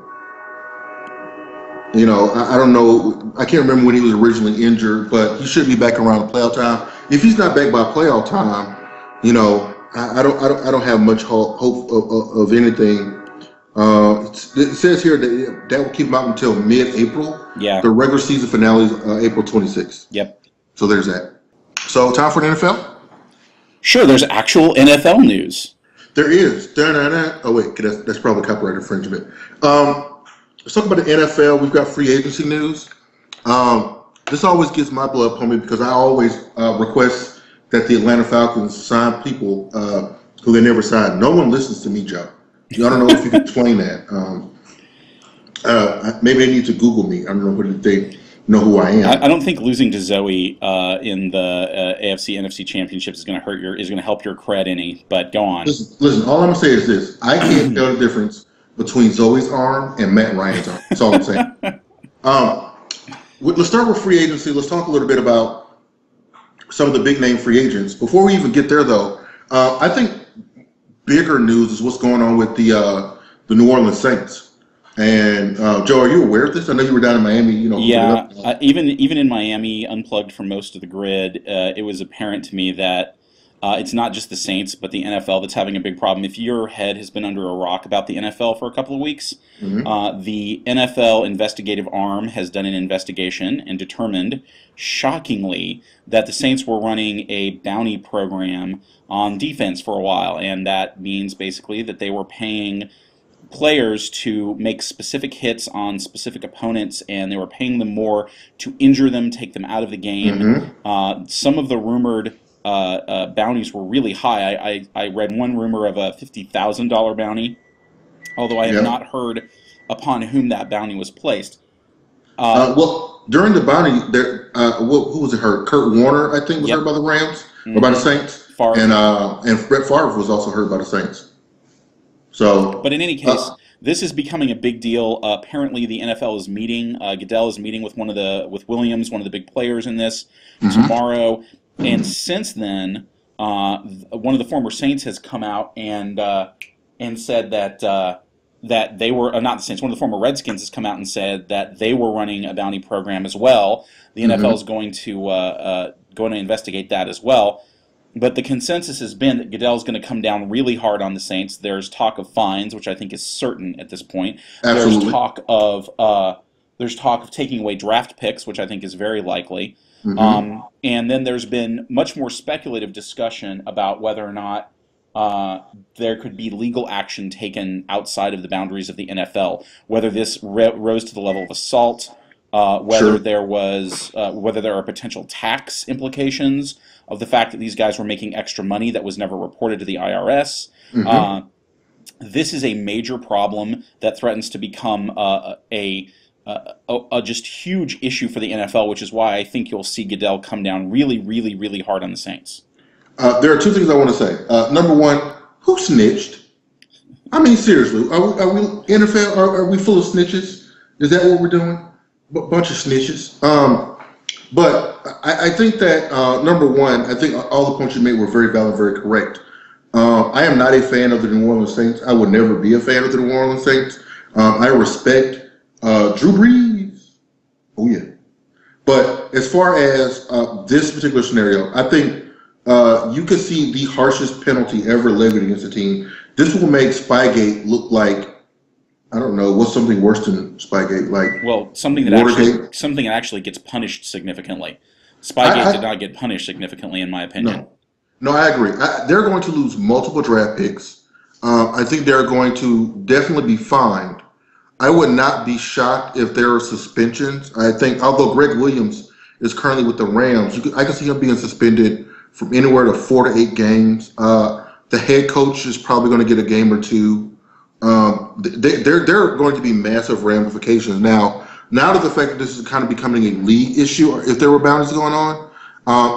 I don't know. I can't remember when he was originally injured, but he should be back around the playoff time. If he's not back by playoff time, I don't have much hope of anything. It says here that will keep him out until mid-April. Yeah. The regular season finale is April 26th. Yep. So there's that. So time for the NFL? Sure, there's actual NFL news. There is. Da-na-na. Oh wait, that's probably copyright infringement. Let's talk about the NFL. We've got free agency news. This always gets my blood pumping because I always request that the Atlanta Falcons sign people who they never signed. No one listens to me, Joe. I don't know if you can explain that. Maybe they need to Google me. I don't know whether they know who I am. I don't think losing to Zoe in the AFC NFC championships is going to help your cred any. But go on. Listen. All I'm gonna say is this: I can't tell the difference between Zoe's arm and Matt Ryan's arm. That's all I'm saying. Let's start with free agency. Let's talk a little bit about some of the big name free agents. Before we even get there, though, I think bigger news is what's going on with the New Orleans Saints. And Joe, are you aware of this? I know you were down in Miami. Yeah, even in Miami, unplugged from most of the grid, it was apparent to me that it's not just the Saints, but the NFL that's having a big problem. If your head has been under a rock about the NFL for a couple of weeks, the NFL investigative arm has done an investigation and determined, shockingly, that the Saints were running a bounty program on defense for a while, and that means basically that they were paying players to make specific hits on specific opponents, and they were paying them more to injure them, take them out of the game. Some of the rumored bounties were really high. I read one rumor of a $50,000 bounty, although I have not heard upon whom that bounty was placed. Well, during the bounty, who was it hurt? Kurt Warner, I think, was hurt by the Rams or by the Saints. Favre. And Brett Favre was also hurt by the Saints. So, but in any case, this is becoming a big deal. Apparently, the NFL is meeting. Goodell is meeting with with Williams, one of the big players in this, tomorrow. And since then, one of the former Saints has come out and said that they were not the Saints. One of the former Redskins has come out and said that they were running a bounty program as well. The NFL is going to investigate that as well. But the consensus has been that Goodell is going to come down really hard on the Saints. There's talk of fines, which I think is certain at this point. Absolutely. There's talk of taking away draft picks, which I think is very likely. And then there's been much more speculative discussion about whether or not there could be legal action taken outside of the boundaries of the NFL, whether this rose to the level of assault, whether whether there are potential tax implications of the fact that these guys were making extra money that was never reported to the IRS. This is a major problem that threatens to become a just huge issue for the NFL, which is why I think you'll see Goodell come down really, really, really hard on the Saints. There are two things I want to say. Number one, who snitched? I mean, seriously, are we NFL? Are we full of snitches? Is that what we're doing? Bunch of snitches. But I think that number one, I think all the points you made were very valid, very correct. I am not a fan of the New Orleans Saints. I would never be a fan of the New Orleans Saints. I respect Drew Brees. Oh yeah. But as far as this particular scenario, I think you could see the harshest penalty ever levied against a team. This will make Spygate look like, I don't know, what's something worse than Spygate? Like something that actually gets punished significantly. Spygate did not get punished significantly, in my opinion. No, I agree. They're going to lose multiple draft picks. I think they're going to definitely be fined. I would not be shocked if there are suspensions. I think, although Greg Williams is currently with the Rams, I can see him being suspended from anywhere to 4 to 8 games. The head coach is probably going to get a game or two. There are going to be massive ramifications. Now that the fact that this is kind of becoming a league issue, or if there were boundaries going on,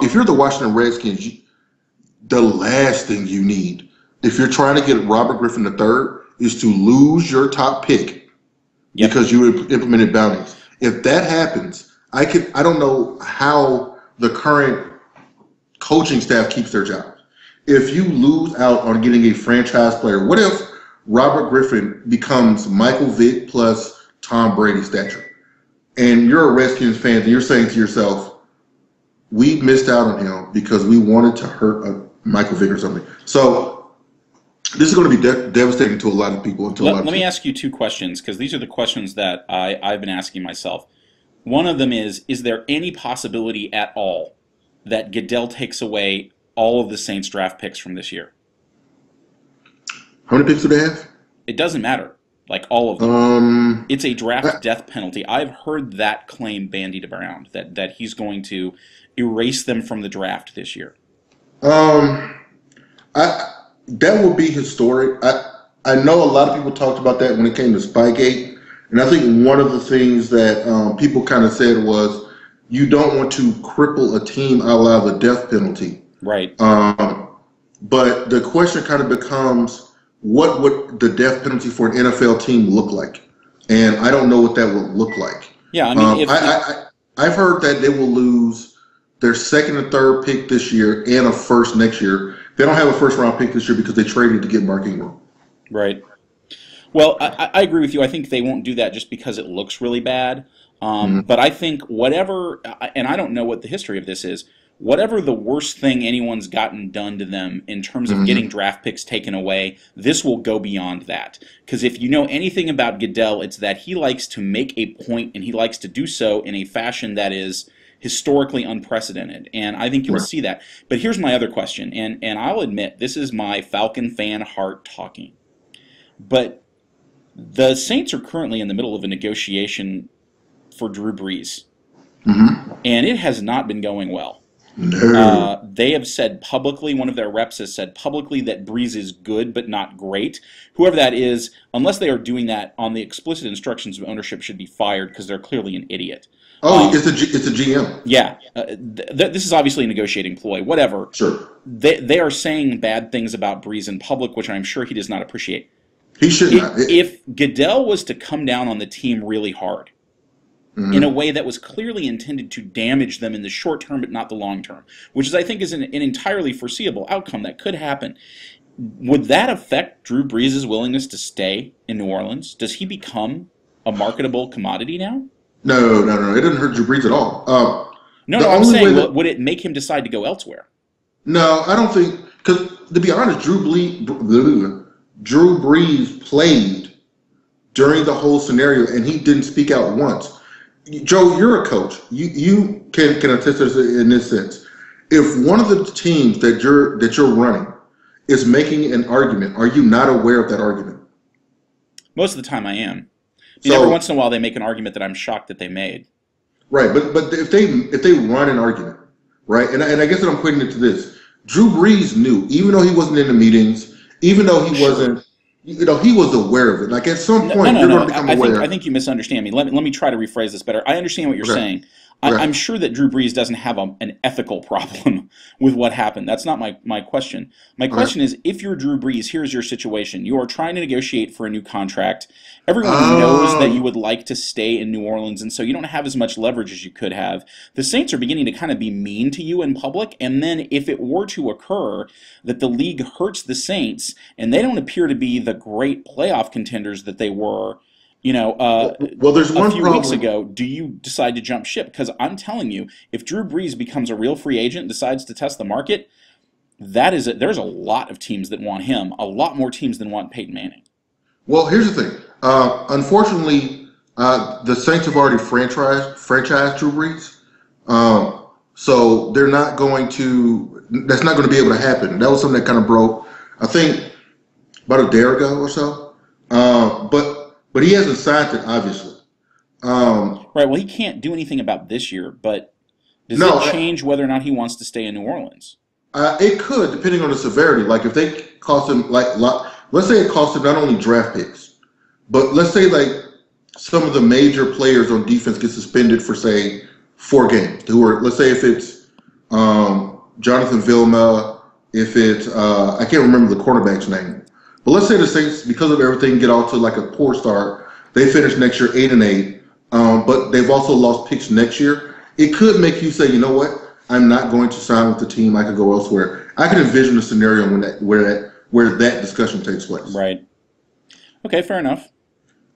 if you're the Washington Redskins, the last thing you need, if you're trying to get Robert Griffin III, is to lose your top pick because you implemented boundaries. If that happens, I don't know how the current coaching staff keeps their jobs. If you lose out on getting a franchise player, what if Robert Griffin becomes Michael Vick plus Tom Brady stature? And you're a Redskins fan and you're saying to yourself, we missed out on him because we wanted to hurt Michael Vick or something. So this is going to be devastating to a lot of people. Let me ask you 2 questions, because these are the questions that I've been asking myself. One of them is there any possibility at all that Goodell takes away all of the Saints draft picks from this year? How many picks do they have? It doesn't matter. Like all of them. It's a draft death penalty. I've heard that claim bandied around, that he's going to erase them from the draft this year. That would be historic. I know a lot of people talked about that when it came to Spygate, and I think one of the things that people kind of said was you don't want to cripple a team a la the death penalty. Right. But the question kind of becomes, what would the death penalty for an NFL team look like? And I don't know what that would look like. Yeah, I mean, I've heard that they will lose their 2nd and 3rd pick this year and a 1st next year. They don't have a 1st-round pick this year because they traded to get Mark Ingram. Right. Well, I agree with you. I think they won't do that just because it looks really bad. But I think whatever, and I don't know what the history of this is, whatever the worst thing anyone's gotten done to them in terms of getting draft picks taken away, this will go beyond that. Because if you know anything about Goodell, it's that he likes to make a point, and he likes to do so in a fashion that is historically unprecedented, and I think you'll see that. But here's my other question, and I'll admit, this is my Falcon fan heart talking. But the Saints are currently in the middle of a negotiation for Drew Brees, and it has not been going well. No. They have said publicly, one of their reps has said publicly that Brees is good but not great. Whoever that is, unless they are doing that on the explicit instructions of ownership, should be fired because they're clearly an idiot. Oh, it's a GM. Yeah. This is obviously a negotiating ploy. Whatever. Sure. They are saying bad things about Brees in public, which I'm sure he does not appreciate. He should not. If Goodell was to come down on the team really hard, in a way that was clearly intended to damage them in the short term but not the long term, which is, I think, is an entirely foreseeable outcome that could happen, would that affect Drew Brees' willingness to stay in New Orleans? Does he become a marketable commodity now? No. It doesn't hurt Drew Brees at all. No, I'm saying, would it make him decide to go elsewhere? No, I don't think, because to be honest, Drew Brees played during the whole scenario, and he didn't speak out once. Joe, you're a coach. You can attest to this in this sense. If one of the teams that you're running is making an argument, are you not aware of that argument? Most of the time I am. So, every once in a while they make an argument that I'm shocked that they made. Right, but if they run an argument, right, and I guess that I'm putting it to this, Drew Brees knew, even though he wasn't in the meetings, even though he wasn't, he was aware of it. Like at some point, you're going to become aware. I think you misunderstand me. Let me try to rephrase this better. I understand what you're saying. I'm sure that Drew Brees doesn't have an ethical problem with what happened. That's not my question. My question is, if you're Drew Brees, here's your situation. You are trying to negotiate for a new contract. Everyone knows that you would like to stay in New Orleans, and so you don't have as much leverage as you could have. The Saints are beginning to kind of be mean to you in public, and then if it were to occur that the league hurts the Saints, and they don't appear to be the great playoff contenders that they were, well, there's one a few weeks ago, do you decide to jump ship? Because I'm telling you, if Drew Brees becomes a real free agent and decides to test the market, there's a lot of teams that want him, a lot more teams than want Peyton Manning. Well, here's the thing. Unfortunately, the Saints have already franchised Drew Brees, so they're not going to. That's not going to be able to happen. That was something that kind of broke, I think, about a day ago or so. But he hasn't signed it, obviously. Right. Well, he can't do anything about this year. But does it change whether or not he wants to stay in New Orleans? It could, depending on the severity. Like if they cost him, let's say it cost him not only draft picks, but let's say like some of the major players on defense get suspended for say 4 games. Let's say if it's Jonathan Vilma, if it's I can't remember the quarterback's name. But let's say the Saints, because of everything, get off to like a poor start. They finish next year 8-8, but they've also lost picks next year. It could make you say, you know what? I'm not going to sign with the team. I could go elsewhere. I can envision a scenario where that discussion takes place. Right. Okay, fair enough.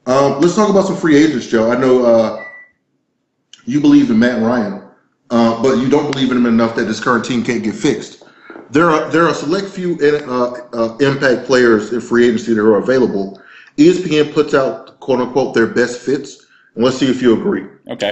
Let's talk about some free agents, Joe. I know you believe in Matt Ryan, but you don't believe in him enough that this current team can't get fixed. There are a select few impact players in free agency that are available. ESPN puts out, quote unquote, their best fits, and let's see if you agree. Okay.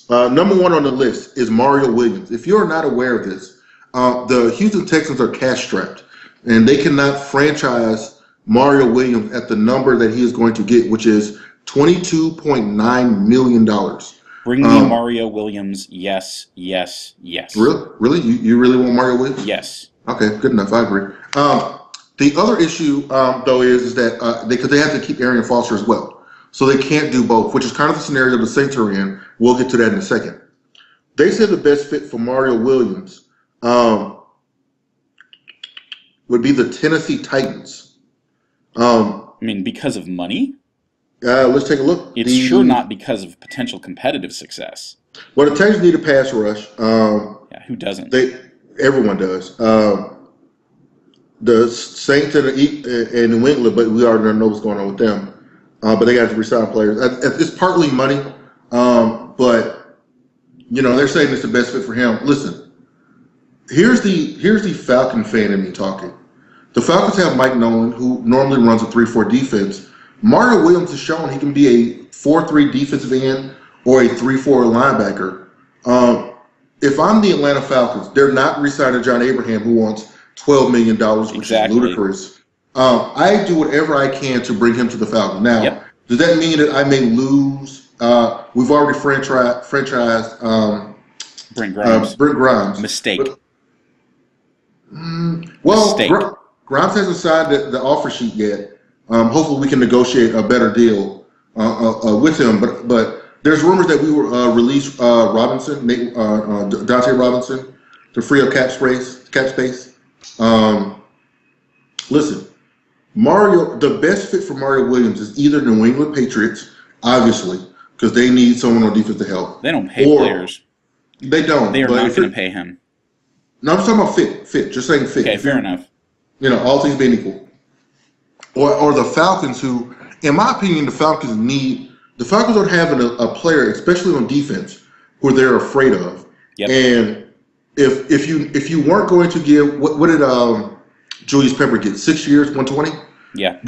Number 1 on the list is Mario Williams. If you're not aware of this, the Houston Texans are cash strapped, and they cannot franchise Mario Williams at the number that he is going to get, which is $22.9 million. Bring me Mario Williams. Yes, yes, yes. Really? You really want Mario Williams? Yes. Okay, good enough. I agree. The other issue, though, is that because they have to keep Arian Foster as well. So they can't do both, which is kind of the scenario the Saints are in. We'll get to that in a second. They said the best fit for Mario Williams would be the Tennessee Titans. Because of money? Let's take a look. It's sure not because of potential competitive success. Well, the Titans need a pass rush. Yeah, who doesn't? Everyone does. The Saints and New England, but we already know what's going on with them. But they got to resign players. It's partly money, but they're saying it's the best fit for him. Listen, here's the Falcon fan in me talking. The Falcons have Mike Nolan, who normally runs a 3-4 defense. Mario Williams has shown he can be a 4-3 defensive end or a 3-4 linebacker. If I'm the Atlanta Falcons, they're not re-signing John Abraham, who wants $12 million, which is ludicrous. I do whatever I can to bring him to the Falcons. Now, does that mean that I may lose? We've already franchised Brent Grimes. Brent Grimes. Mistake. Mistake. Grimes hasn't signed the offer sheet yet. Hopefully we can negotiate a better deal with him. But there's rumors that we will release Robinson, Dante Robinson, to free up cap space. Listen, the best fit for Mario Williams is either New England Patriots, obviously, because they need someone on defense to help. They don't pay players. They don't. They are not going to pay him. No, I'm talking about fit. Just saying fit. Okay, fair enough. All things being equal. Or the Falcons, who, in my opinion, the Falcons don't have a player, especially on defense, who they're afraid of. Yep. And if you weren't going to give, what did Julius Pepper get? 6 years, 120? Yeah.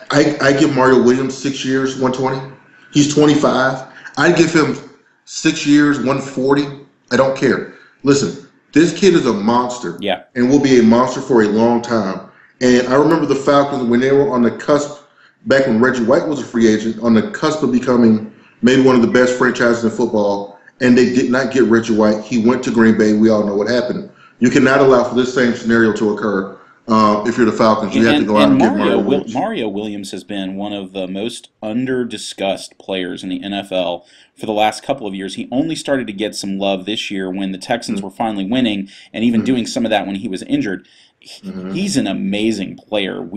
I give Mario Williams 6 years, 120. He's 25. I'd give him 6 years, 140. I don't care. Listen, This kid is a monster, Yeah. and will be a monster for a long time. And I remember the Falcons when they were on the cusp, back when Reggie White was a free agent, on the cusp of becoming maybe one of the best franchises in football, and they did not get Reggie White. He went to Green Bay. We all know what happened. You cannot allow for this same scenario to occur. If you're the Falcons, you have to go out and get Mario Williams. Mario Williams has been one of the most under-discussed players in the NFL for the last couple of years. He only started to get some love this year when the Texans were finally winning, and even doing some of that when he was injured. He's an amazing player.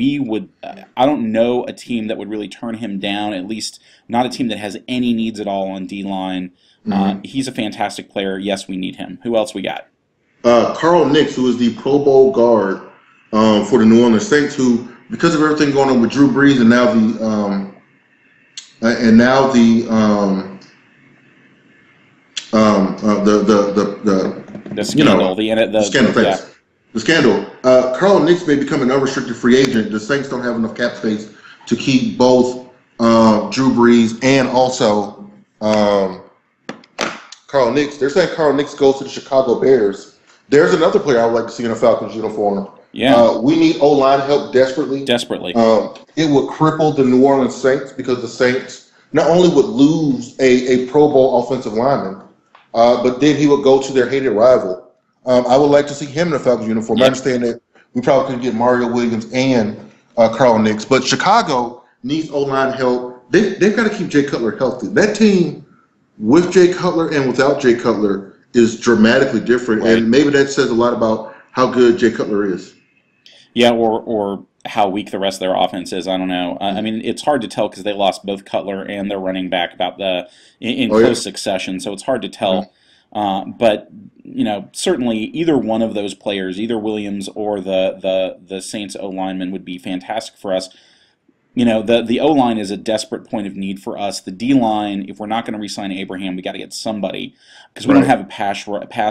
I don't know a team that would really turn him down, at least not a team that has any needs at all on D-line. He's a fantastic player. Yes, we need him. Who else we got? Carl Nicks, who is the Pro Bowl guard for the New Orleans Saints, who, because of everything going on with Drew Brees and now the scandal, the scandal. Carl Nicks may become an unrestricted free agent. The Saints don't have enough cap space to keep both Drew Brees and also Carl Nicks. They're saying Carl Nicks goes to the Chicago Bears. There's another player I would like to see in a Falcons uniform. Yeah. We need O-line help desperately. Desperately. It would cripple the New Orleans Saints because the Saints not only would lose a Pro Bowl offensive lineman, but then he would go to their hated rival. I would like to see him in a Falcons uniform. Yep. I understand that we probably couldn't get Mario Williams and Carl Nicks, but Chicago needs O-line help. They've got to keep Jay Cutler healthy. That team with Jay Cutler and without Jay Cutler is dramatically different, right. And maybe that says a lot about how good Jay Cutler is. Yeah, or how weak the rest of their offense is. I don't know. I mean, it's hard to tell because they lost both Cutler and their running back in close succession, so it's hard to tell. But certainly either one of those players, either Williams or the Saints O lineman, would be fantastic for us. The O-line is a desperate point of need for us. The D-line, if we're not going to re-sign Abraham, we got to get somebody because we don't have a pass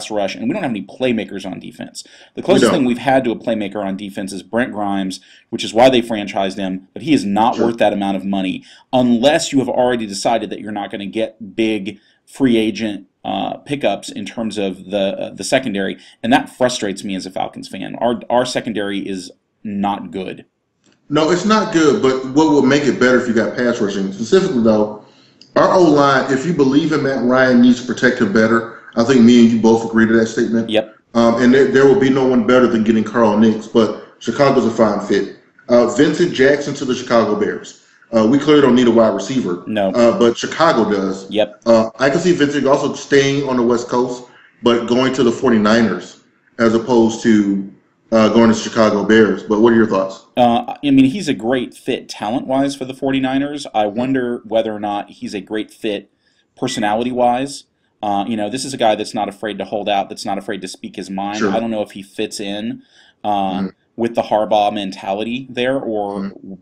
rush, and we don't have any playmakers on defense. The closest thing we've had to a playmaker on defense is Brent Grimes, which is why they franchised him, but he is not worth that amount of money unless you have already decided that you're not going to get big free agent pickups in terms of the secondary, and that frustrates me as a Falcons fan. Our secondary is not good. No, it's not good, but what would make it better if you got pass rushing? Specifically, though, our O-line, if you believe in Matt Ryan needs to protect him better, I think me and you both agree to that statement. Yep. And there will be no one better than getting Carl Nicks, but Chicago's a fine fit. Vincent Jackson to the Chicago Bears. We clearly don't need a wide receiver. No. But Chicago does. Yep. I can see Vincent also staying on the West Coast, but going to the 49ers as opposed to going to Chicago Bears. But what are your thoughts? He's a great fit talent-wise for the 49ers. I wonder whether or not he's a great fit personality-wise. This is a guy that's not afraid to hold out, that's not afraid to speak his mind. Sure. I don't know if he fits in with the Harbaugh mentality there,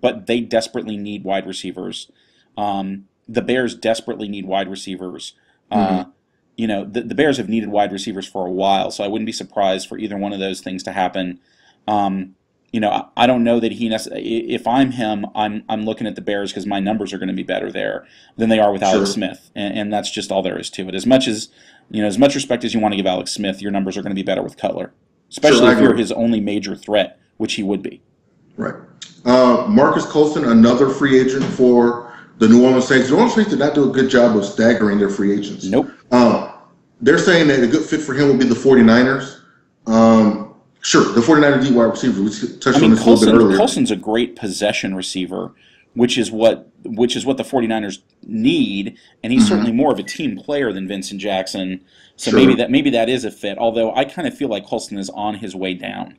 but they desperately need wide receivers. The Bears desperately need wide receivers. The Bears have needed wide receivers for a while, so I wouldn't be surprised for either one of those things to happen. I don't know that if I'm him, I'm looking at the Bears because my numbers are going to be better there than they are with Alex Smith, and that's just all there is to it. As much respect as you want to give Alex Smith, your numbers are going to be better with Cutler, especially if you're his only major threat, which he would be. Right. Marcus Colston, another free agent for the New Orleans Saints. The New Orleans Saints did not do a good job of staggering their free agents. Nope. They're saying that a good fit for him would be the 49ers. Sure, the 49ers need wide receivers. We touched on this a little bit earlier. Colston's a great possession receiver, which is what the 49ers need, and he's certainly more of a team player than Vincent Jackson. So maybe that is a fit, although I kind of feel like Colston is on his way down.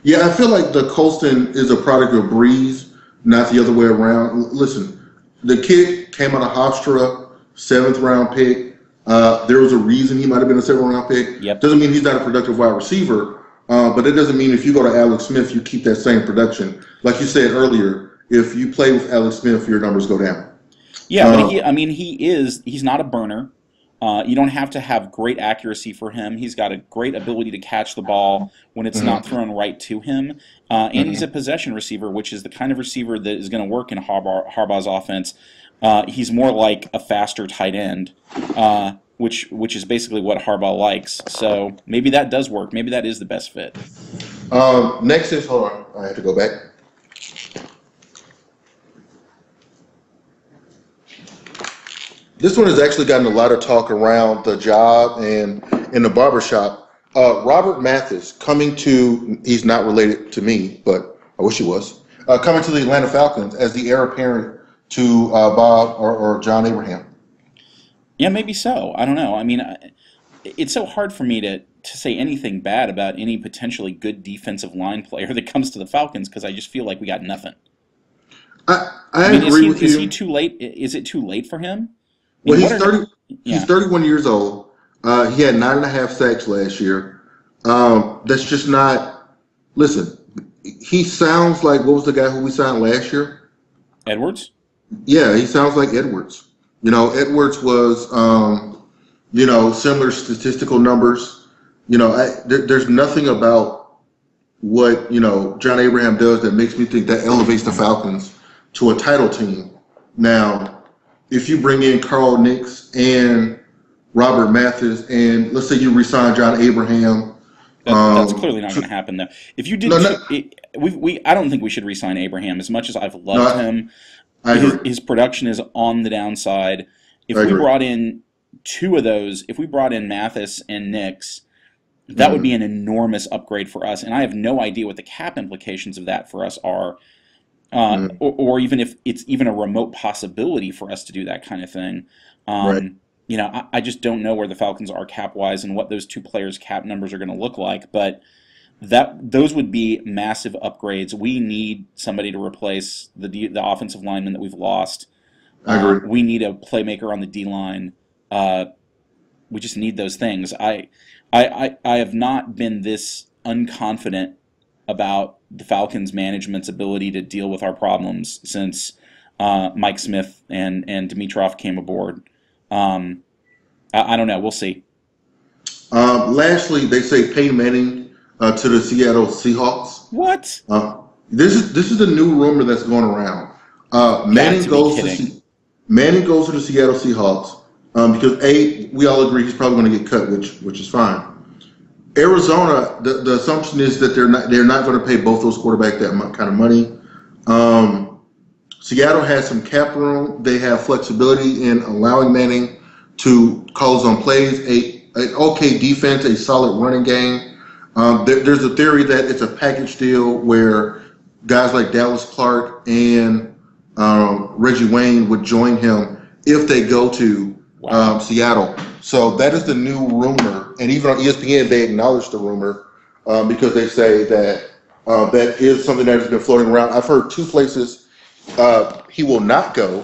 Yeah, I feel like the Colston is a product of Breeze, not the other way around. Listen, the kid came out of Hofstra, 7th-round pick. There was a reason he might have been a 7th-round pick. Yep. Doesn't mean he's not a productive wide receiver, but it doesn't mean if you go to Alex Smith, you keep that same production. Like you said earlier, if you play with Alex Smith, your numbers go down. Yeah, but he's not a burner. You don't have to have great accuracy for him. He's got a great ability to catch the ball when it's not thrown right to him. And he's a possession receiver, which is the kind of receiver that is going to work in Harbaugh's offense. He's more like a faster tight end. which is basically what Harbaugh likes. So maybe that does work. Maybe that is the best fit. Next is, hold on, I have to go back. This one has actually gotten a lot of talk around the job and in the barbershop. Robert Mathis coming to, he's not related to me, but I wish he was, coming to the Atlanta Falcons as the heir apparent to Bob or John Abraham. Yeah, maybe so. I don't know. I mean, it's so hard for me to say anything bad about any potentially good defensive line player that comes to the Falcons because I just feel like we got nothing. I agree with you. Is he too late? Is it too late for him? Well, he's 30. He's 31 years old. He had 9.5 sacks last year. That's just not. Listen, he sounds like, what was the guy who we signed last year? Edwards. Yeah, he sounds like Edwards. Edwards was, similar statistical numbers. There's nothing about what John Abraham does that makes me think that elevates the Falcons to a title team. Now, if you bring in Carl Nix and Robert Mathis, and let's say you re-sign John Abraham, that's clearly not going to happen, though. If you did, I don't think we should re-sign Abraham. As much as I've loved him, his production is on the downside. If we brought in two of those, if we brought in Mathis and Nix, that would be an enormous upgrade for us. And I have no idea what the cap implications of that for us are. Or even if it's even a remote possibility for us to do that kind of thing. I just don't know where the Falcons are cap-wise and what those two players' cap numbers are going to look like. But those would be massive upgrades. We need somebody to replace the offensive lineman that we've lost. I agree. We need a playmaker on the D-line. We just need those things. I have not been this unconfident about the Falcons' management's ability to deal with our problems since Mike Smith and Dimitroff came aboard. I don't know. We'll see. Lastly, they say Peyton Manning to the Seattle Seahawks. What? This is the new rumor that's going around. Manning goes to the Seattle Seahawks because we all agree he's probably going to get cut, which is fine. Arizona, the assumption is that they're not going to pay both those quarterbacks that kind of money. Seattle has some cap room. They have flexibility in allowing Manning to call his own plays, an okay defense, a solid running game. There's a theory that it's a package deal where guys like Dallas Clark and Reggie Wayne would join him if they go to Seattle. So that is the new rumor, and even on ESPN they acknowledge the rumor because they say that that is something that has been floating around. I've heard two places he will not go.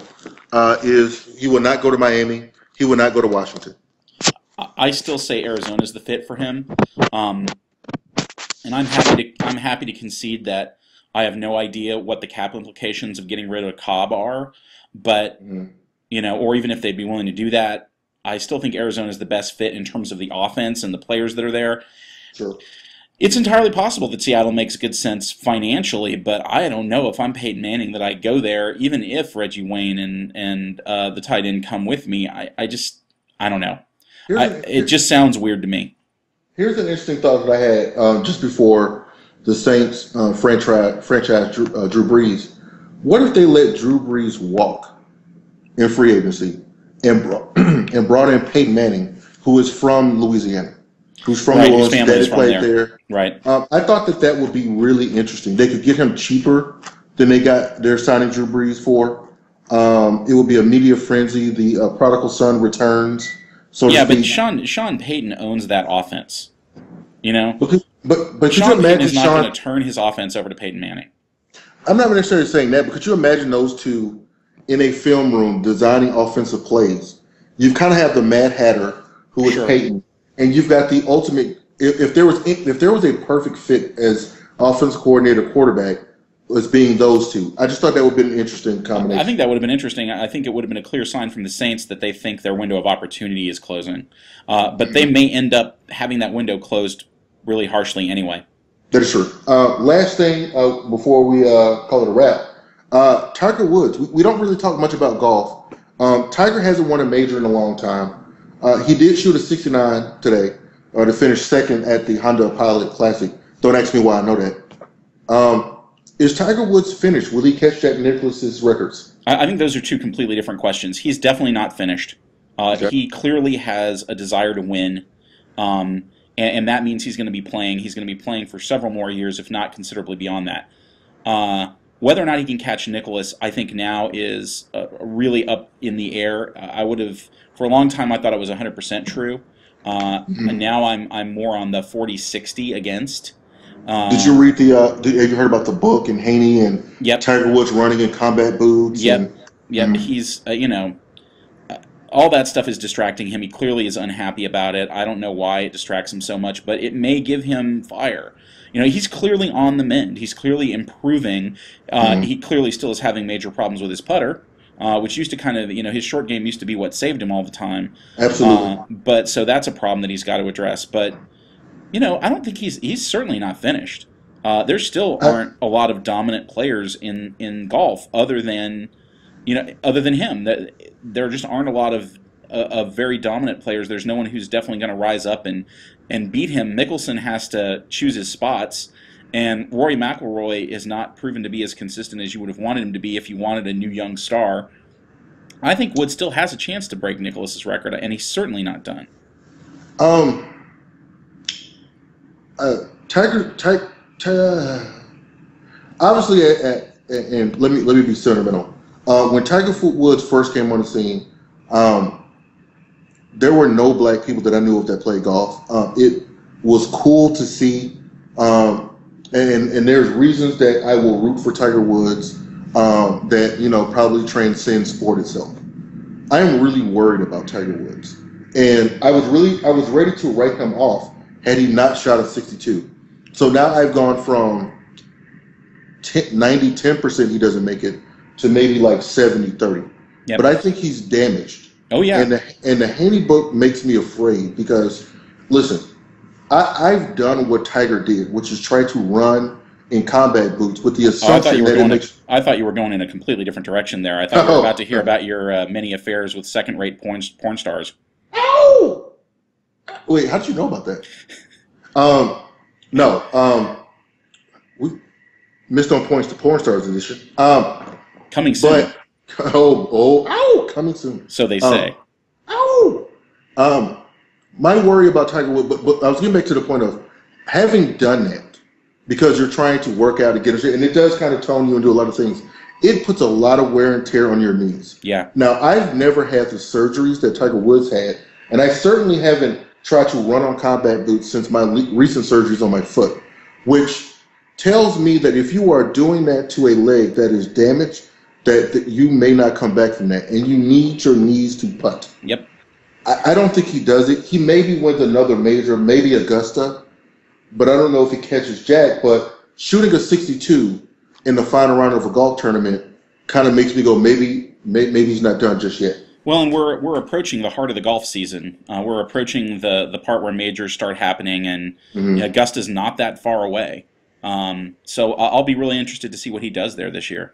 He will not go to Miami. He will not go to Washington. I still say Arizona's the fit for him, and I'm happy to concede that I have no idea what the cap implications of getting rid of Cobb are, but or even if they'd be willing to do that. I still think Arizona is the best fit in terms of the offense and the players that are there. Sure. It's entirely possible that Seattle makes good sense financially, but I don't know if I'm Peyton Manning that I go there, even if Reggie Wayne and the tight end come with me. I don't know. It just sounds weird to me. Here's an interesting thought that I had just before the Saints franchise Drew Brees. What if they let Drew Brees walk in free agency and brought in Peyton Manning, who is from Louisiana, who's from New Orleans, that played there. Right. I thought that would be really interesting. They could get him cheaper than they're signing Drew Brees for. It would be a media frenzy. The prodigal son returns. But Sean Payton owns that offense. But Sean Payton is not going to turn his offense over to Peyton Manning. I'm not necessarily saying that, but could you imagine those two in a film room designing offensive plays? You kind of have the Mad Hatter, who is Peyton, and you've got the ultimate. If there was a perfect fit as offense coordinator quarterback, as being those two, I just thought that would have been an interesting combination. I think that would have been interesting. I think it would have been a clear sign from the Saints that they think their window of opportunity is closing, but they may end up having that window closed really harshly anyway. That is true. Last thing before we call it a wrap. Tiger Woods. We don't really talk much about golf. Tiger hasn't won a major in a long time. He did shoot a 69 today, to finish second at the Honda Pilot Classic. Don't ask me why I know that. Is Tiger Woods finished? Will he catch Jack Nicklaus's records? I think those are two completely different questions. He's definitely not finished. Okay. He clearly has a desire to win, and that means he's going to be playing. He's going to be playing for several more years, if not considerably beyond that. Whether or not he can catch Nicklaus, I think now is really up in the air. I would have, for a long time, I thought it was 100% true. And now I'm more on the 40-60 against. Did you read have you heard about the book and Haney and Yep. Tiger Woods running in combat boots? Yep. He's, all that stuff is distracting him. He clearly is unhappy about it. I don't know why it distracts him so much, but it may give him fire. He's clearly on the mend. He's clearly improving. He clearly still is having major problems with his putter, which used to kind of, his short game used to be what saved him all the time. Absolutely. So that's a problem that he's got to address. But, I don't think he's certainly not finished. There still aren't a lot of dominant players in golf other than him. There just aren't a lot of very dominant players. There's no one who's definitely going to rise up and beat him. Mickelson has to choose his spots, and Rory McIlroy is not proven to be as consistent as you would have wanted him to be if you wanted a new young star. I think Woods still has a chance to break Nicklaus's record, and he's certainly not done. Obviously, and let me be sentimental. When Tiger Woods first came on the scene, there were no black people that I knew of that played golf. It was cool to see, and there's reasons that I will root for Tiger Woods that probably transcend sport itself. I am really worried about Tiger Woods, and I was ready to write him off had he not shot a 62. So now I've gone from 10% he doesn't make it to maybe like 70-30. Yep. But I think he's damaged. Oh, yeah. And the Haney book makes me afraid because, listen, I've done what Tiger did, which is try to run in combat boots with the assumption I thought you were going in a completely different direction there. I thought you were about to hear about your many affairs with second-rate porn stars. Oh! Wait, how did you know about that? We missed on points to porn stars edition. Coming soon. But coming soon. So they say. My worry about Tiger Woods, but I was getting back to the point of having done that because you're trying to work out to get it, and it does kind of tone you and do a lot of things. It puts a lot of wear and tear on your knees. Yeah. Now, I've never had the surgeries that Tiger Woods had, and I certainly haven't tried to run on combat boots since my recent surgeries on my foot, which tells me that if you are doing that to a leg that is damaged, that you may not come back from that, and you need your knees to putt. Yep. I don't think he does it. He maybe wins another major, maybe Augusta, but I don't know if he catches Jack. But shooting a 62 in the final round of a golf tournament kind of makes me go, maybe he's not done just yet. Well, and we're approaching the heart of the golf season. We're approaching the part where majors start happening, and Augusta's not that far away. So I'll be really interested to see what he does there this year.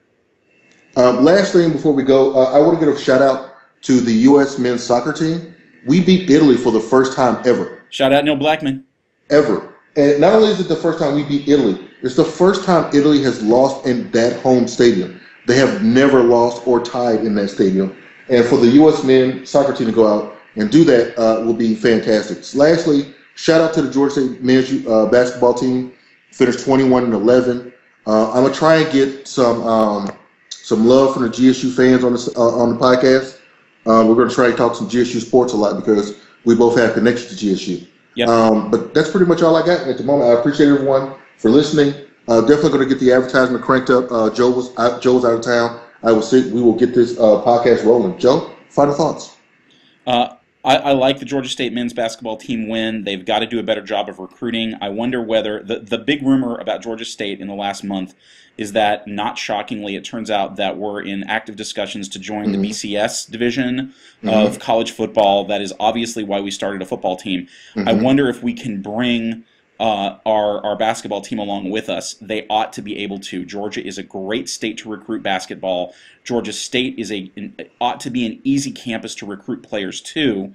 Last thing before we go, I want to give a shout out to the U.S. men's soccer team. We beat Italy for the first time ever. Shout out Neil Blackman. Ever. And not only is it the first time we beat Italy, it's the first time Italy has lost in that home stadium. They have never lost or tied in that stadium. And for the U.S. men's soccer team to go out and do that will be fantastic. Lastly, shout out to the Georgia State men's basketball team. Finished 21-11. I'm going to try and get some love from the GSU fans on the podcast. We're going to try to talk some GSU sports a lot because we both have connections to GSU. Yep. But that's pretty much all I got at the moment. I appreciate everyone for listening. Definitely going to get the advertisement cranked up. Joe's out of town. We will get this podcast rolling. Joe, final thoughts? I like the Georgia State men's basketball team win. They've got to do a better job of recruiting. I wonder whether the big rumor about Georgia State in the last month is that, not shockingly, it turns out that we're in active discussions to join the BCS division of college football. That is obviously why we started a football team. I wonder if we can bring our basketball team along with us, they ought to be able to. Georgia is a great state to recruit basketball. Georgia State ought to be an easy campus to recruit players to.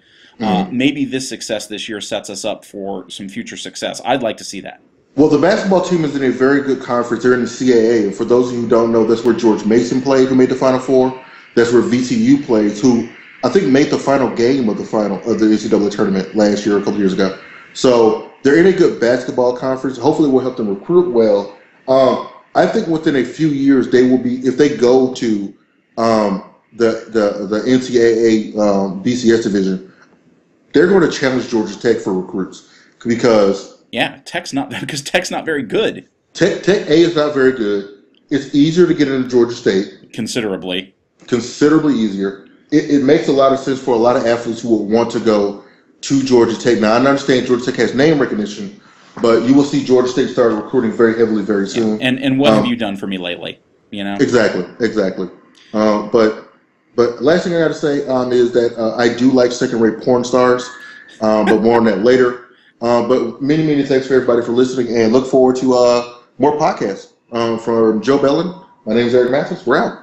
Maybe this success this year sets us up for some future success. I'd like to see that. Well, the basketball team is in a very good conference. They're in the CAA. And for those of you who don't know, that's where George Mason played, who made the Final Four. That's where VCU plays, who I think made the final game of the NCAA tournament last year, a couple years ago. So they're in a good basketball conference. Hopefully, we'll help them recruit well. I think within a few years, they will be, if they go to the NCAA BCS division, they're going to challenge Georgia Tech for recruits because Tech's not very good. Tech A is not very good. It's easier to get into Georgia State. Considerably easier. It makes a lot of sense for a lot of athletes who will want to go to Georgia Tech. Now, I understand Georgia Tech has name recognition, but you will see Georgia State start recruiting very heavily very soon. And what have you done for me lately? You know? Exactly. But last thing I got to say is that I do like second-rate porn stars, but more on that later. But many, many thanks for everybody for listening, and look forward to more podcasts from Joe Bellon. My name is Erik Mathis. We're out.